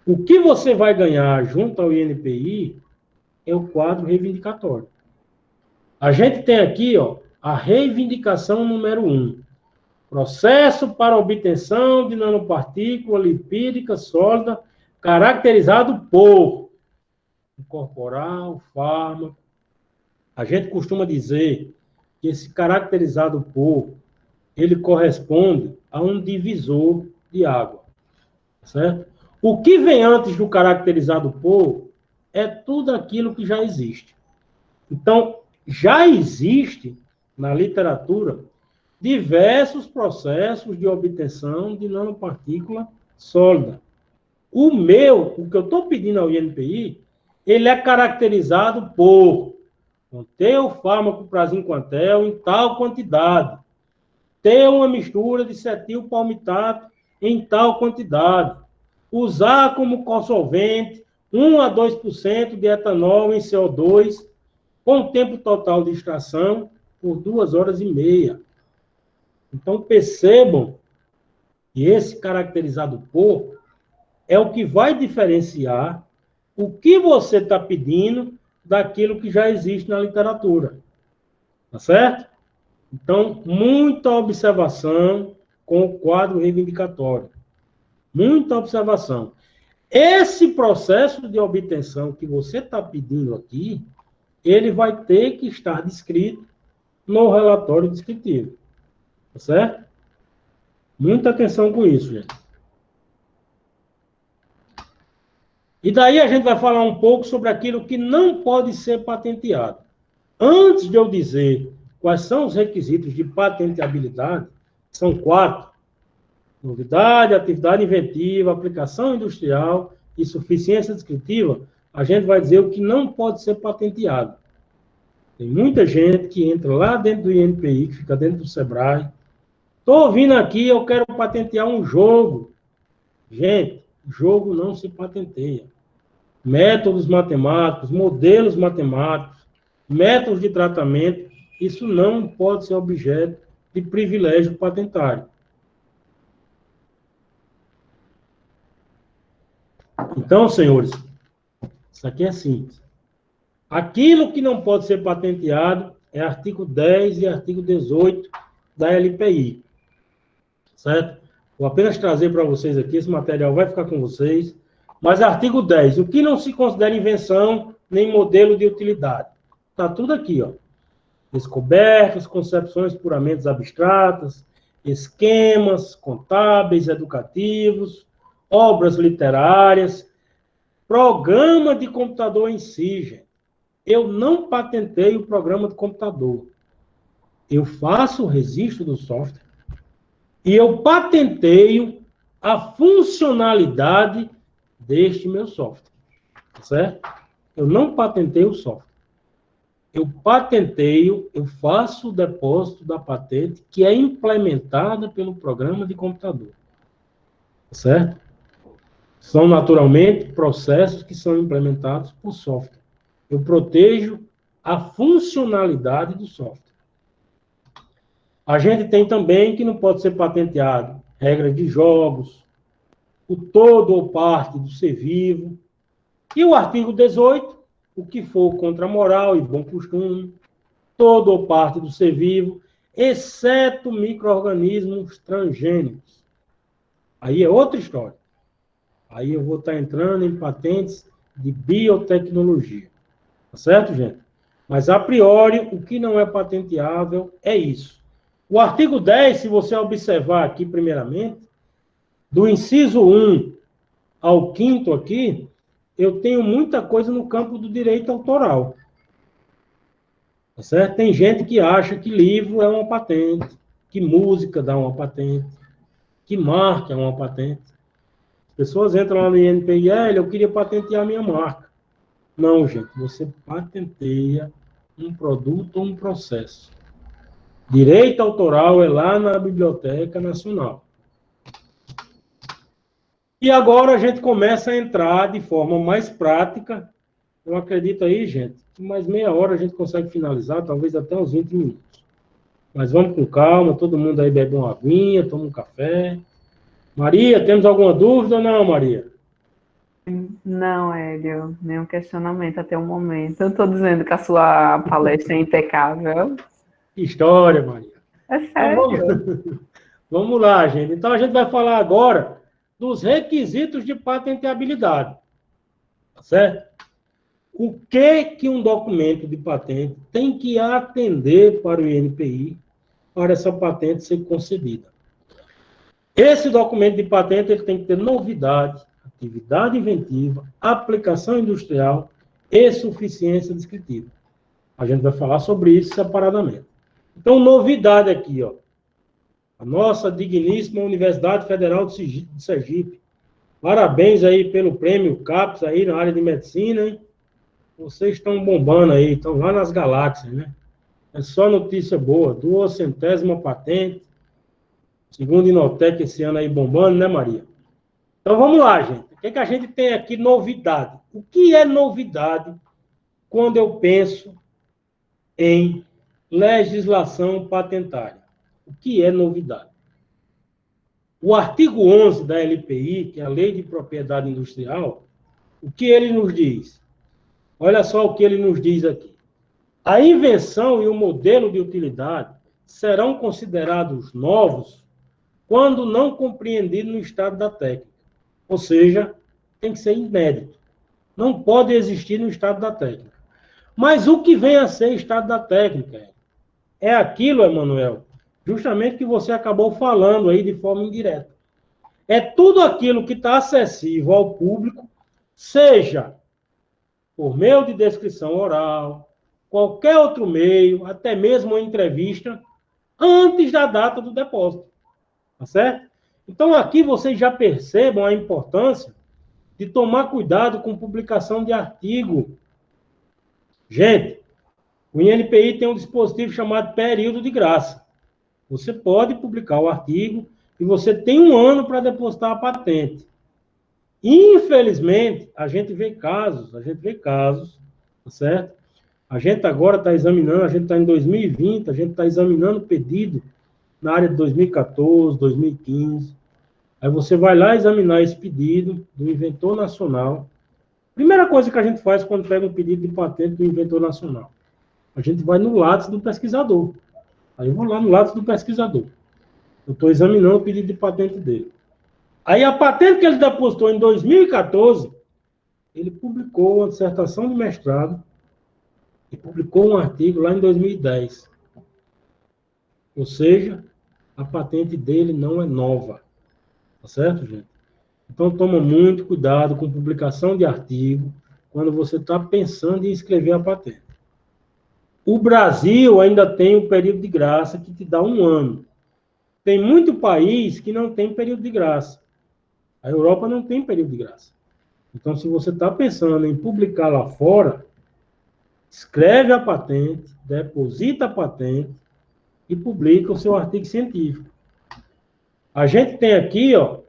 O que você vai ganhar junto ao INPI é o quadro reivindicatório. A gente tem aqui, ó, a reivindicação número 1. Processo para obtenção de nanopartícula lipídica sólida caracterizado por corporal, fármaco. A gente costuma dizer que esse caracterizado por, ele corresponde a um divisor de água, certo? O que vem antes do caracterizado por é tudo aquilo que já existe. Então, já existe na literatura diversos processos de obtenção de nanopartícula sólida. O que eu estou pedindo ao INPI, ele é caracterizado por ter o fármaco praziquantel em tal quantidade, ter uma mistura de cetilpalmitato em tal quantidade, usar como consolvente 1 a 2% de etanol em CO2, com tempo total de extração por 2 horas e meia. Então, percebam que esse caracterizado por é o que vai diferenciar o que você está pedindo daquilo que já existe na literatura. Tá certo? Então, muita observação com o quadro reivindicatório. Muita observação. Esse processo de obtenção que você está pedindo aqui, ele vai ter que estar descrito no relatório descritivo. Tá certo? Muita atenção com isso, gente. E daí a gente vai falar um pouco sobre aquilo que não pode ser patenteado. Antes de eu dizer quais são os requisitos de patenteabilidade, são 4. Novidade, atividade inventiva, aplicação industrial e suficiência descritiva, a gente vai dizer o que não pode ser patenteado. Tem muita gente que entra lá dentro do INPI, que fica dentro do Sebrae. Estou vindo aqui, eu quero patentear um jogo. Gente, jogo não se patenteia. Métodos matemáticos, modelos matemáticos, métodos de tratamento, isso não pode ser objeto de privilégio patentário. Então, senhores, isso aqui é simples. Aquilo que não pode ser patenteado é artigo 10 e artigo 18 da LPI. Certo? Vou apenas trazer para vocês aqui, esse material vai ficar com vocês. Mas artigo 10, o que não se considera invenção nem modelo de utilidade? Está tudo aqui, ó. Descobertas, concepções puramente abstratas, esquemas contábeis, educativos, obras literárias, programa de computador em si, gente. Eu não patentei o programa de computador. Eu faço o registro do software e eu patenteio a funcionalidade deste meu software. Certo? Eu não patentei o software. Eu patenteio, eu faço o depósito da patente que é implementada pelo programa de computador. Certo? São, naturalmente, processos que são implementados por software. Eu protejo a funcionalidade do software. A gente tem também que não pode ser patenteado regra de jogos, o todo ou parte do ser vivo. E o artigo 18, o que for contra a moral e bom costume, todo ou parte do ser vivo, exceto micro-organismos transgênicos. Aí é outra história. Aí eu vou estar entrando em patentes de biotecnologia. Tá certo, gente? Mas, a priori, o que não é patenteável é isso. O artigo 10, se você observar aqui, primeiramente, do inciso 1 ao 5º aqui, eu tenho muita coisa no campo do direito autoral. Tá certo? Tem gente que acha que livro é uma patente, que música dá uma patente, que marca é uma patente. As pessoas entram lá no INPI, eu queria patentear a minha marca. Não, gente, você patenteia um produto ou um processo. Direito autoral é lá na Biblioteca Nacional. E agora a gente começa a entrar de forma mais prática. Eu acredito aí, gente, que mais meia hora a gente consegue finalizar, talvez até uns 20 minutos. Mas vamos com calma, todo mundo aí bebe uma aguinha, toma um café. Maria, temos alguma dúvida ou não, Maria? Não, Hélio, nenhum questionamento até o momento. Eu estou dizendo que a sua palestra é impecável. Que história, Maria. É sério. Então, vamos lá, gente. Então, a gente vai falar agora dos requisitos de patenteabilidade. Tá certo? O que um documento de patente tem que atender para o INPI para essa patente ser concedida? Esse documento de patente ele tem que ter novidade, atividade inventiva, aplicação industrial e suficiência descritiva. A gente vai falar sobre isso separadamente. Então, novidade aqui, ó. A nossa digníssima Universidade Federal de Sergipe. Parabéns aí pelo prêmio CAPES aí na área de medicina, hein? Vocês estão bombando aí, estão lá nas galáxias, né? É só notícia boa. 200ª patente. Segundo Inotec, esse ano aí bombando, né, Maria? Então, vamos lá, gente. O que a gente tem aqui? Novidade. O que é novidade quando eu penso em legislação patentária? O que é novidade? O artigo 11 da LPI, que é a Lei de Propriedade Industrial, o que ele nos diz? Olha só o que ele nos diz aqui. A invenção e o modelo de utilidade serão considerados novos quando não compreendidos no estado da técnica. Ou seja, tem que ser inédito. Não pode existir no estado da técnica. Mas o que vem a ser estado da técnica é aquilo, Emanuel, justamente que você acabou falando aí de forma indireta. É tudo aquilo que está acessível ao público, seja por meio de descrição oral, qualquer outro meio, até mesmo uma entrevista, antes da data do depósito. Tá certo? Então, aqui vocês já percebam a importância de tomar cuidado com publicação de artigo. Gente, o INPI tem um dispositivo chamado período de graça. Você pode publicar o artigo e você tem 1 ano para depositar a patente. Infelizmente, a gente vê casos, tá certo? A gente agora está examinando, a gente está em 2020, a gente está examinando pedido na área de 2014, 2015. Aí você vai lá examinar esse pedido do inventor nacional. Primeira coisa que a gente faz quando pega um pedido de patente do inventor nacional, a gente vai no Lattes do pesquisador. Aí eu vou lá no Lattes do pesquisador. Eu estou examinando o pedido de patente dele. Aí a patente que ele depositou em 2014, ele publicou uma dissertação de mestrado e publicou um artigo lá em 2010. Ou seja, a patente dele não é nova. Tá certo, gente? Então, toma muito cuidado com publicação de artigo quando você está pensando em escrever a patente. O Brasil ainda tem o período de graça que te dá 1 ano. Tem muito país que não tem período de graça. A Europa não tem período de graça. Então, se você está pensando em publicar lá fora, escreve a patente, deposita a patente e publica o seu artigo científico. A gente tem aqui, ó,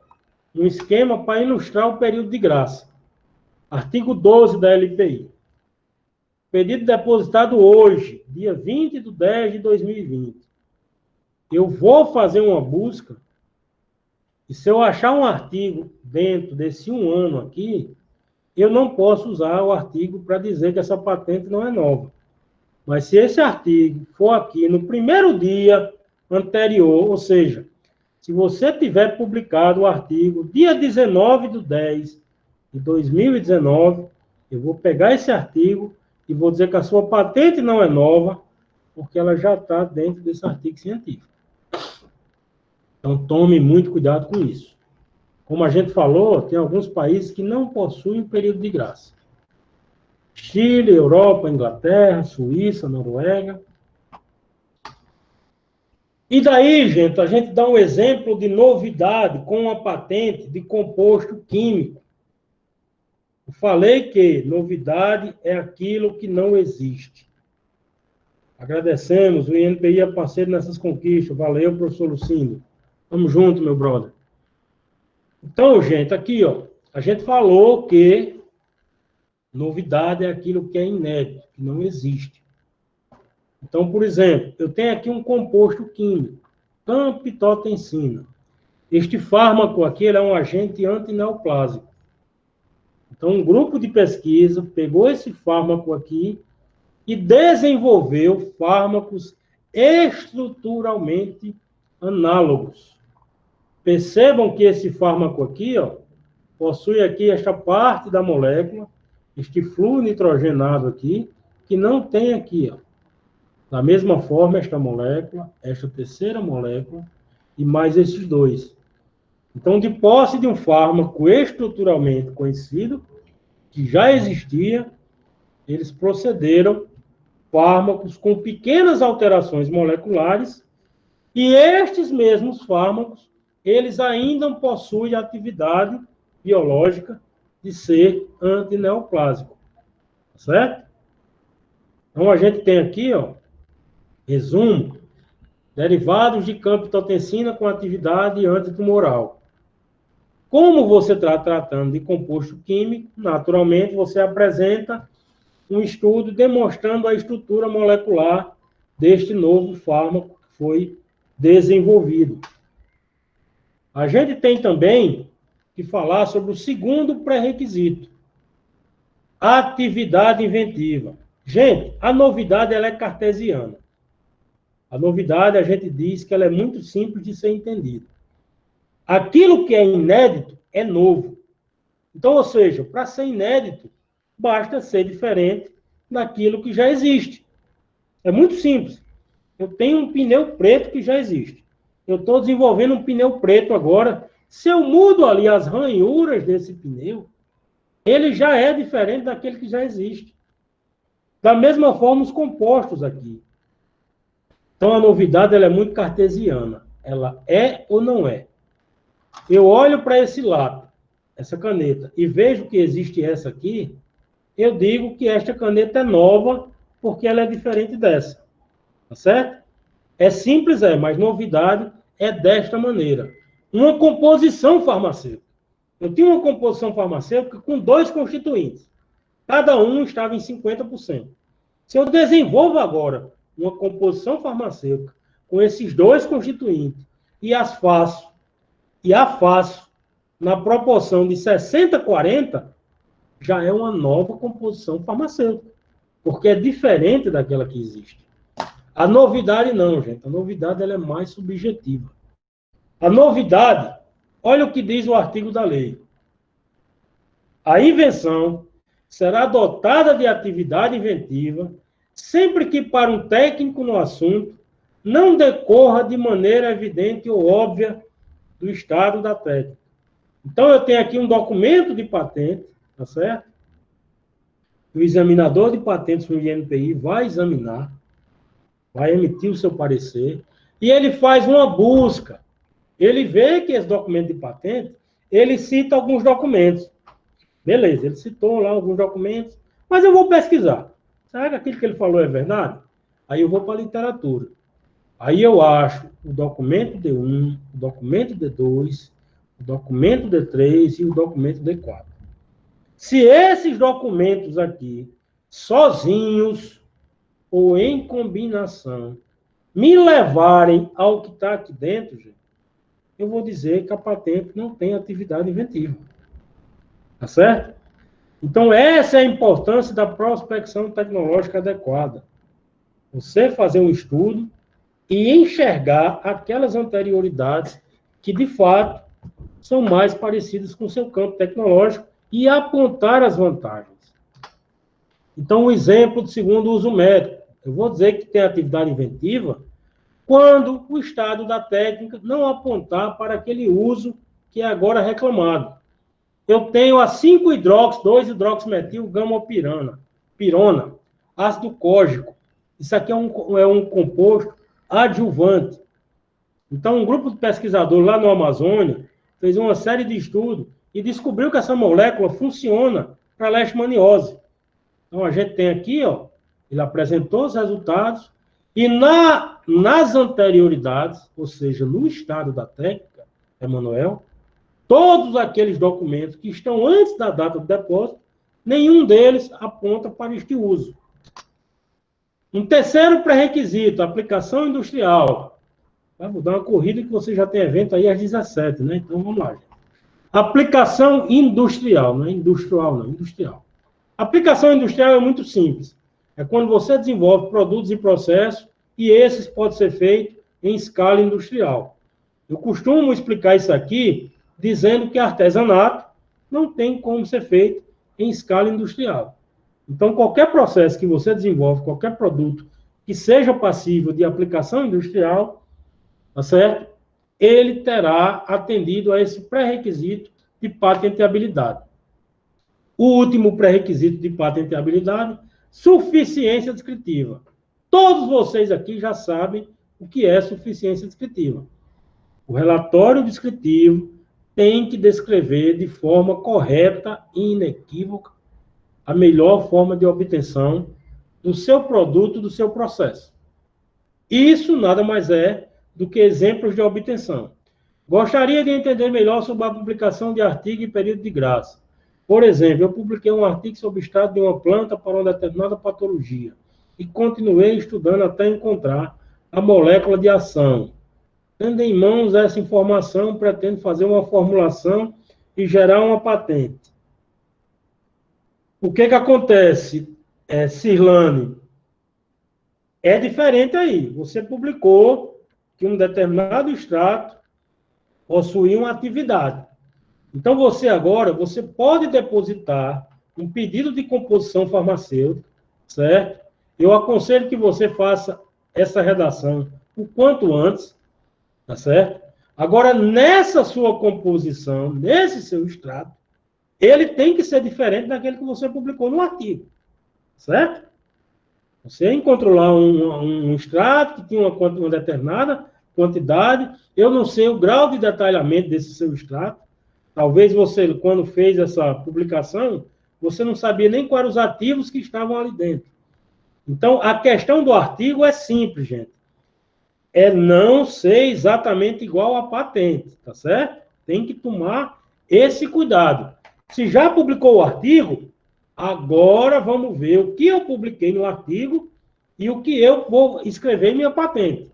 um esquema para ilustrar o período de graça. Artigo 12 da LPI. Pedido depositado hoje, dia 20/10/2020. Eu vou fazer uma busca e se eu achar um artigo dentro desse 1 ano aqui, eu não posso usar o artigo para dizer que essa patente não é nova. Mas se esse artigo for aqui no primeiro dia anterior, ou seja, se você tiver publicado o artigo dia 19/10/2019, eu vou pegar esse artigo e vou dizer que a sua patente não é nova, porque ela já está dentro desse artigo científico. Então, tome muito cuidado com isso. Como a gente falou, tem alguns países que não possuem período de graça. Chile, Europa, Inglaterra, Suíça, Noruega. E daí, gente, a gente dá um exemplo de novidade com a patente de composto químico. Eu falei que novidade é aquilo que não existe. Agradecemos, o INPI é parceiro nessas conquistas. Valeu, professor Lucindo. Tamo junto, meu brother. Então, gente, aqui, ó, a gente falou que novidade é aquilo que é inédito, que não existe. Então, por exemplo, eu tenho aqui um composto químico, camptotencina. Este fármaco aqui ele é um agente antineoplásico. Então, um grupo de pesquisa pegou esse fármaco aqui e desenvolveu fármacos estruturalmente análogos. Percebam que esse fármaco aqui, ó, possui aqui esta parte da molécula, este fluo nitrogenado aqui, que não tem aqui, ó. Da mesma forma, esta molécula, esta terceira molécula, e mais esses dois. Então, de posse de um fármaco estruturalmente conhecido, que já existia, eles procederam fármacos com pequenas alterações moleculares, e estes mesmos fármacos, eles ainda possuem a atividade biológica de ser antineoplásico. Certo? Então, a gente tem aqui, ó, resumo, derivados de camptotencina com atividade antitumoral. Como você está tratando de composto químico, naturalmente você apresenta um estudo demonstrando a estrutura molecular deste novo fármaco que foi desenvolvido. A gente tem também que falar sobre o segundo pré-requisito, atividade inventiva. Gente, a novidade ela é cartesiana. A novidade, a gente diz que ela é muito simples de ser entendida. Aquilo que é inédito é novo. Então, ou seja, para ser inédito, basta ser diferente daquilo que já existe. É muito simples. Eu tenho um pneu preto que já existe. Eu estou desenvolvendo um pneu preto agora. Se eu mudo ali as ranhuras desse pneu, ele já é diferente daquele que já existe. Da mesma forma, os compostos aqui. Então, a novidade ela é muito cartesiana. Ela é ou não é. Eu olho para esse lápis, essa caneta, e vejo que existe essa aqui, eu digo que esta caneta é nova porque ela é diferente dessa. Tá certo? É simples, mas novidade é desta maneira. Uma composição farmacêutica. Eu tinha uma composição farmacêutica com 2 constituintes. Cada um estava em 50%. Se eu desenvolvo agora uma composição farmacêutica com esses 2 constituintes e afaço na proporção de 60-40, já é uma nova composição farmacêutica, porque é diferente daquela que existe. A novidade não, gente. A novidade ela é mais subjetiva. A novidade, olha o que diz o artigo da lei. A invenção será dotada de atividade inventiva sempre que para um técnico no assunto não decorra de maneira evidente ou óbvia do estado da técnica. Então, eu tenho aqui um documento de patente, tá certo? O examinador de patentes no INPI vai examinar, vai emitir o seu parecer, e ele faz uma busca. Ele vê que esse documento de patente, ele cita alguns documentos. Beleza, ele citou lá alguns documentos, mas eu vou pesquisar. Será que aquilo que ele falou é verdade? Aí eu vou para a literatura. Aí eu acho o documento D1, o documento D2, o documento D3 e o documento D4. Se esses documentos aqui, sozinhos ou em combinação, me levarem ao que está aqui dentro, gente, eu vou dizer que a patente não tem atividade inventiva. Tá certo? Então, essa é a importância da prospecção tecnológica adequada. Você fazer um estudo e enxergar aquelas anterioridades que, de fato, são mais parecidas com o seu campo tecnológico e apontar as vantagens. Então, um exemplo de segundo uso médico. Eu vou dizer que tem atividade inventiva quando o estado da técnica não apontar para aquele uso que é agora reclamado. Eu tenho a 5-hidrox-2-hidroximetil-gamopirona, ácido cógico. Isso aqui é um composto adjuvante. Então, um grupo de pesquisadores lá no Amazônia fez uma série de estudos e descobriu que essa molécula funciona para leishmaniose. Então, a gente tem aqui, ó, ele apresentou os resultados e nas anterioridades, ou seja, no estado da técnica, Emanuel, todos aqueles documentos que estão antes da data do depósito, nenhum deles aponta para este uso. Um terceiro pré-requisito, aplicação industrial. Vou dar uma corrida que você já tem evento aí às 17, né? Então, vamos lá. Gente. Aplicação industrial, não é industrial, não, industrial. Aplicação industrial é muito simples. É quando você desenvolve produtos e processos e esses podem ser feitos em escala industrial. Eu costumo explicar isso aqui dizendo que artesanato não tem como ser feito em escala industrial. Então, qualquer processo que você desenvolve, qualquer produto que seja passível de aplicação industrial, tá certo? Ele terá atendido a esse pré-requisito de patenteabilidade. O último pré-requisito de patenteabilidade, suficiência descritiva. Todos vocês aqui já sabem o que é suficiência descritiva. O relatório descritivo tem que descrever de forma correta e inequívoca a melhor forma de obtenção do seu produto, do seu processo. Isso nada mais é do que exemplos de obtenção. Gostaria de entender melhor sobre a publicação de artigo em período de graça. Por exemplo, eu publiquei um artigo sobre o estado de uma planta para uma determinada patologia e continuei estudando até encontrar a molécula de ação. Tendo em mãos essa informação, pretendo fazer uma formulação e gerar uma patente. O que acontece, Cirlane? É diferente aí. Você publicou que um determinado extrato possuía uma atividade. Então, você agora, você pode depositar um pedido de composição farmacêutica, certo? Eu aconselho que você faça essa redação o quanto antes, tá certo? Agora, nessa sua composição, nesse seu extrato, ele tem que ser diferente daquele que você publicou no artigo, certo? Você encontrou lá um extrato que tinha uma determinada quantidade, eu não sei o grau de detalhamento desse seu extrato, talvez você, quando fez essa publicação, você não sabia nem quais eram os ativos que estavam ali dentro. Então, a questão do artigo é simples, gente. É não ser exatamente igual à patente, tá certo? Tem que tomar esse cuidado. Se já publicou o artigo, agora vamos ver o que eu publiquei no artigo e o que eu vou escrever em minha patente.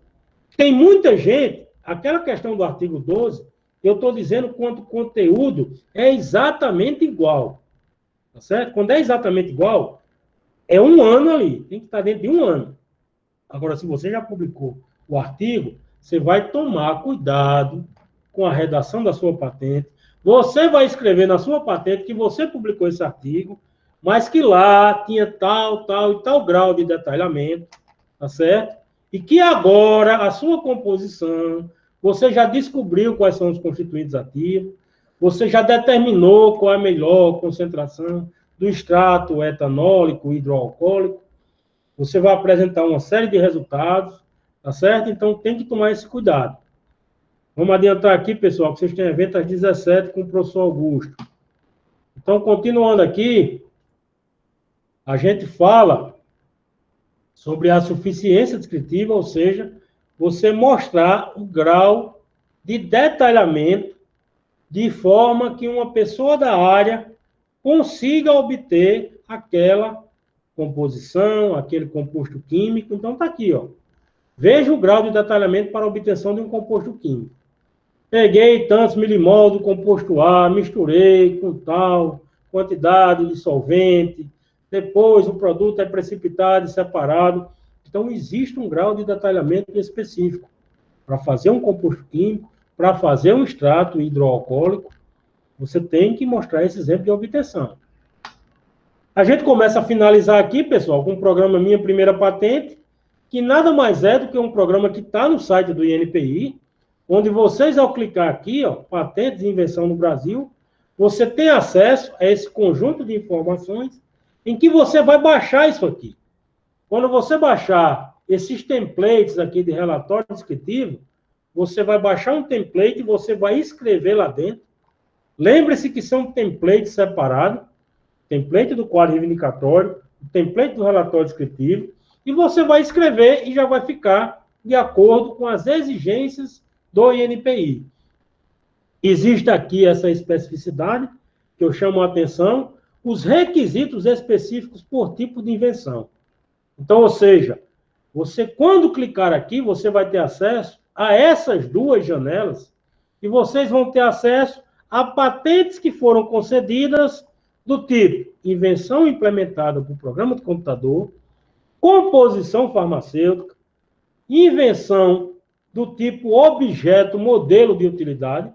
Tem muita gente, aquela questão do artigo 12, eu estou dizendo quanto conteúdo é exatamente igual. Tá certo? Quando é exatamente igual, é um ano ali, tem que estar dentro de um ano. Agora, se você já publicou o artigo, você vai tomar cuidado com a redação da sua patente. Você vai escrever na sua patente que você publicou esse artigo, mas que lá tinha tal, tal e tal grau de detalhamento, tá certo? E que agora a sua composição, você já descobriu quais são os constituintes ativos, você já determinou qual é a melhor concentração do extrato etanólico, hidroalcoólico, você vai apresentar uma série de resultados, tá certo? Então, tem que tomar esse cuidado. Vamos adiantar aqui, pessoal, que vocês têm evento às 17 com o professor Augusto. Então, continuando aqui, a gente fala sobre a suficiência descritiva, ou seja, você mostrar o grau de detalhamento de forma que uma pessoa da área consiga obter aquela composição, aquele composto químico. Então, está aqui, ó. Veja o grau de detalhamento para a obtenção de um composto químico. Peguei tantos milimol do composto A, misturei com tal quantidade de solvente, depois o produto é precipitado e separado. Então, existe um grau de detalhamento específico para fazer um composto químico, para fazer um extrato hidroalcoólico. Você tem que mostrar esse exemplo de obtenção. A gente começa a finalizar aqui, pessoal, com o programa Minha Primeira Patente, que nada mais é do que um programa que está no site do INPI, onde vocês, ao clicar aqui, ó, Patentes e Invenção no Brasil, você tem acesso a esse conjunto de informações em que você vai baixar isso aqui. Quando você baixar esses templates aqui de relatório descritivo, você vai baixar um template e você vai escrever lá dentro. Lembre-se que são templates separados, template do quadro reivindicatório, template do relatório descritivo, e você vai escrever e já vai ficar de acordo com as exigências do INPI. Existe aqui essa especificidade, que eu chamo a atenção, os requisitos específicos por tipo de invenção. Então, ou seja, você, quando clicar aqui, você vai ter acesso a essas duas janelas, e vocês vão ter acesso a patentes que foram concedidas do tipo invenção implementada por programa de computador, composição farmacêutica, invenção do tipo objeto, modelo de utilidade.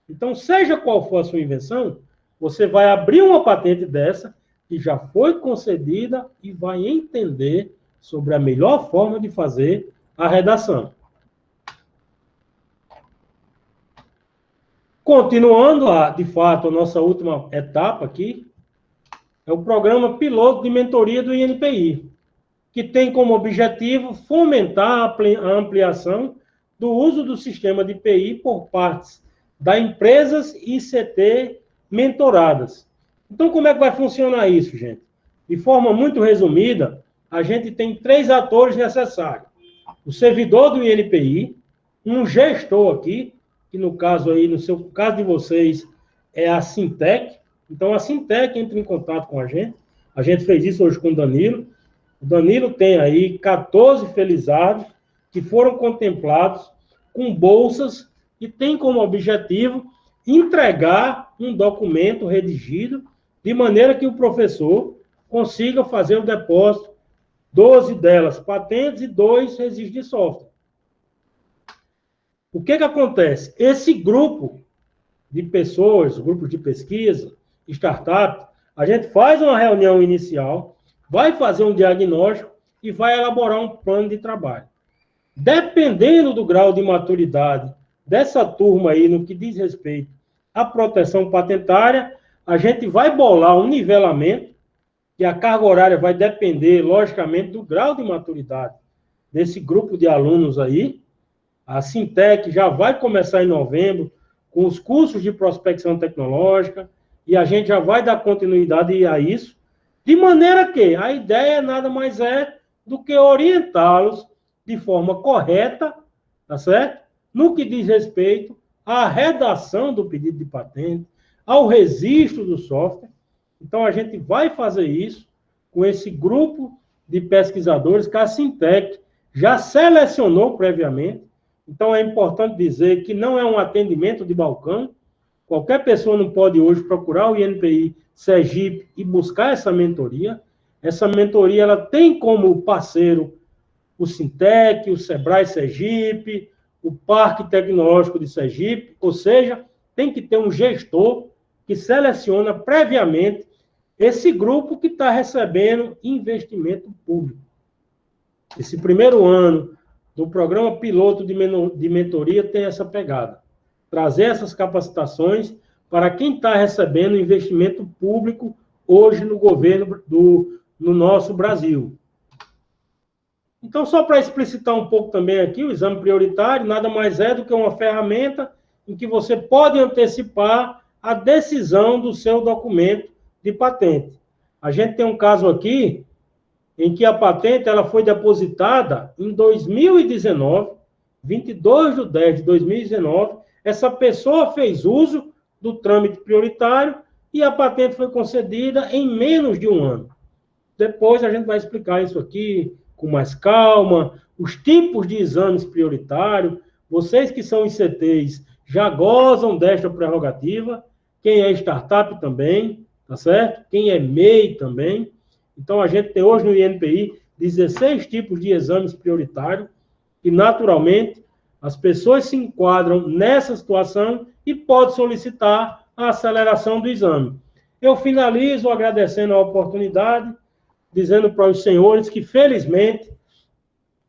Então, seja qual for a sua invenção, você vai abrir uma patente dessa, que já foi concedida, e vai entender sobre a melhor forma de fazer a redação. Continuando, de fato, a nossa última etapa aqui, é o programa piloto de mentoria do INPI, que tem como objetivo fomentar a ampliação do uso do sistema de PI por partes das empresas ICT mentoradas. Então, como é que vai funcionar isso, gente? De forma muito resumida, a gente tem 3 atores necessários. O servidor do INPI, um gestor aqui, que no caso aí, no seu caso de vocês, é a Sintec. Então, a Sintec entra em contato com a gente. A gente fez isso hoje com o Danilo. O Danilo tem aí 14 felizardos que foram contemplados com bolsas e tem como objetivo entregar um documento redigido de maneira que o professor consiga fazer o depósito, 12 delas patentes e 2 registros de software. O que acontece? Esse grupo de pessoas, grupos de pesquisa, startup, a gente faz uma reunião inicial, vai fazer um diagnóstico e vai elaborar um plano de trabalho. Dependendo do grau de maturidade dessa turma aí, no que diz respeito à proteção patentária, a gente vai bolar um nivelamento, e a carga horária vai depender, logicamente, do grau de maturidade desse grupo de alunos aí. A Sintec já vai começar em novembro com os cursos de prospecção tecnológica, e a gente já vai dar continuidade a isso, de maneira que a ideia nada mais é do que orientá-los de forma correta, tá certo? No que diz respeito à redação do pedido de patente, ao registro do software. Então, a gente vai fazer isso com esse grupo de pesquisadores que a Sintec já selecionou previamente. Então, é importante dizer que não é um atendimento de balcão. Qualquer pessoa não pode hoje procurar o INPI Sergipe e buscar essa mentoria. Essa mentoria ela tem como parceiro o Sintec, o Sebrae Sergipe, o Parque Tecnológico de Sergipe, ou seja, tem que ter um gestor que seleciona previamente esse grupo que está recebendo investimento público. Esse primeiro ano do programa piloto de mentoria tem essa pegada. Trazer essas capacitações para quem está recebendo investimento público hoje no governo no nosso Brasil. Então, só para explicitar um pouco também aqui, o exame prioritário nada mais é do que uma ferramenta em que você pode antecipar a decisão do seu documento de patente. A gente tem um caso aqui em que a patente ela foi depositada em 2019, 22 de 10 de 2019, essa pessoa fez uso do trâmite prioritário e a patente foi concedida em menos de um ano. Depois a gente vai explicar isso aqui com mais calma, os tipos de exames prioritários. Vocês que são ICTs já gozam desta prerrogativa, quem é startup também, tá certo? Quem é MEI também. Então, a gente tem hoje no INPI 16 tipos de exames prioritários e, naturalmente, as pessoas se enquadram nessa situação e podem solicitar a aceleração do exame. Eu finalizo agradecendo a oportunidade, dizendo para os senhores que, felizmente,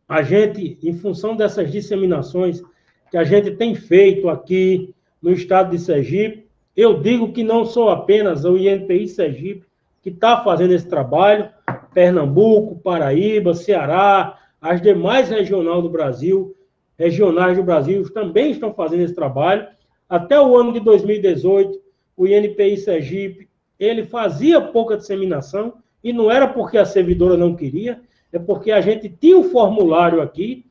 a gente, em função dessas disseminações que a gente tem feito aqui no estado de Sergipe, eu digo que não sou apenas o INPI Sergipe que está fazendo esse trabalho, Pernambuco, Paraíba, Ceará, as demais regionais do Brasil também estão fazendo esse trabalho. Até o ano de 2018, o INPI Sergipe, ele fazia pouca disseminação, e não era porque a servidora não queria, é porque a gente tinha um formulário aqui,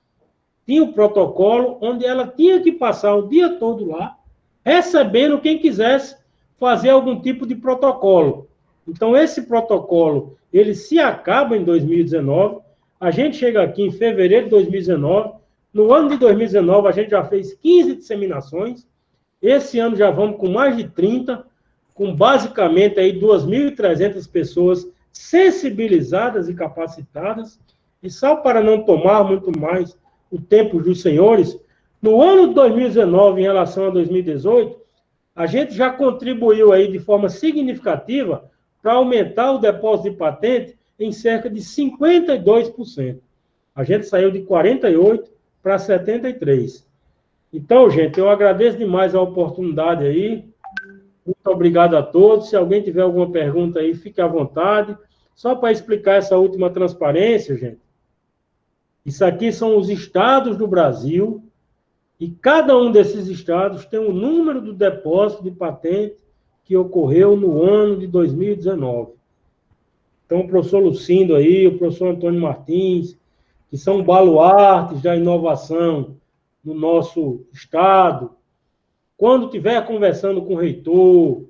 tinha um protocolo, onde ela tinha que passar o dia todo lá, recebendo quem quisesse fazer algum tipo de protocolo. Então, esse protocolo, ele se acaba em 2019, a gente chega aqui em fevereiro de 2019, no ano de 2019 a gente já fez 15 disseminações, esse ano já vamos com mais de 30, com basicamente aí 2.300 pessoas sensibilizadas e capacitadas, e só para não tomar muito mais o tempo dos senhores, no ano de 2019, em relação a 2018, a gente já contribuiu aí de forma significativa para aumentar o depósito de patente em cerca de 52%. A gente saiu de 48% para 73%. Então, gente, eu agradeço demais a oportunidade aí. Muito obrigado a todos. Se alguém tiver alguma pergunta aí, fique à vontade. Só para explicar essa última transparência, gente. Isso aqui são os estados do Brasil, e cada um desses estados tem o número do depósito de patente que ocorreu no ano de 2019. Então, o professor Lucindo aí, o professor Antônio Martins, que são baluartes da inovação no nosso estado, quando estiver conversando com o reitor,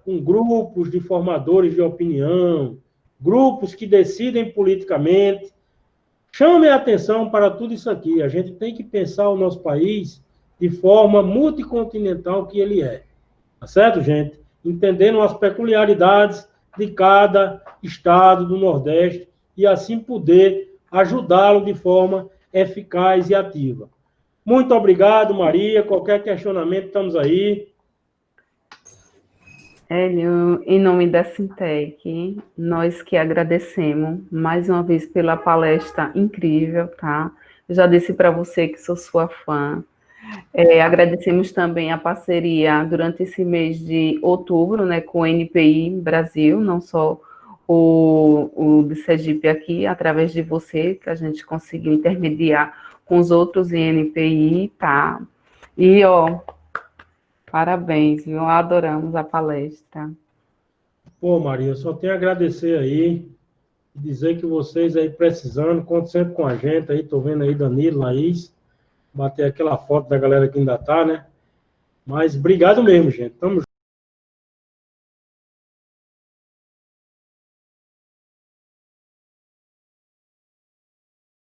com grupos de formadores de opinião, grupos que decidem politicamente, chame a atenção para tudo isso aqui. A gente tem que pensar o nosso país de forma multicontinental que ele é. Tá certo, gente? Entendendo as peculiaridades de cada estado do Nordeste e assim poder ajudá-lo de forma eficaz e ativa. Muito obrigado, Maria. Qualquer questionamento, estamos aí. Hélio, em nome da Sintec, nós que agradecemos mais uma vez pela palestra incrível, tá? Eu já disse para você que sou sua fã. Agradecemos também a parceria durante esse mês de outubro, né, com o NPI Brasil, não só o de Sergipe aqui, através de você, que a gente conseguiu intermediar com os outros INPI, tá? E, ó, parabéns, viu? Adoramos a palestra. Pô, Maria, eu só tenho a agradecer aí, dizer que vocês aí precisando, contem sempre com a gente aí, tô vendo aí Danilo, Laís, bater aquela foto da galera que ainda tá, né? Mas obrigado mesmo, gente. Tamo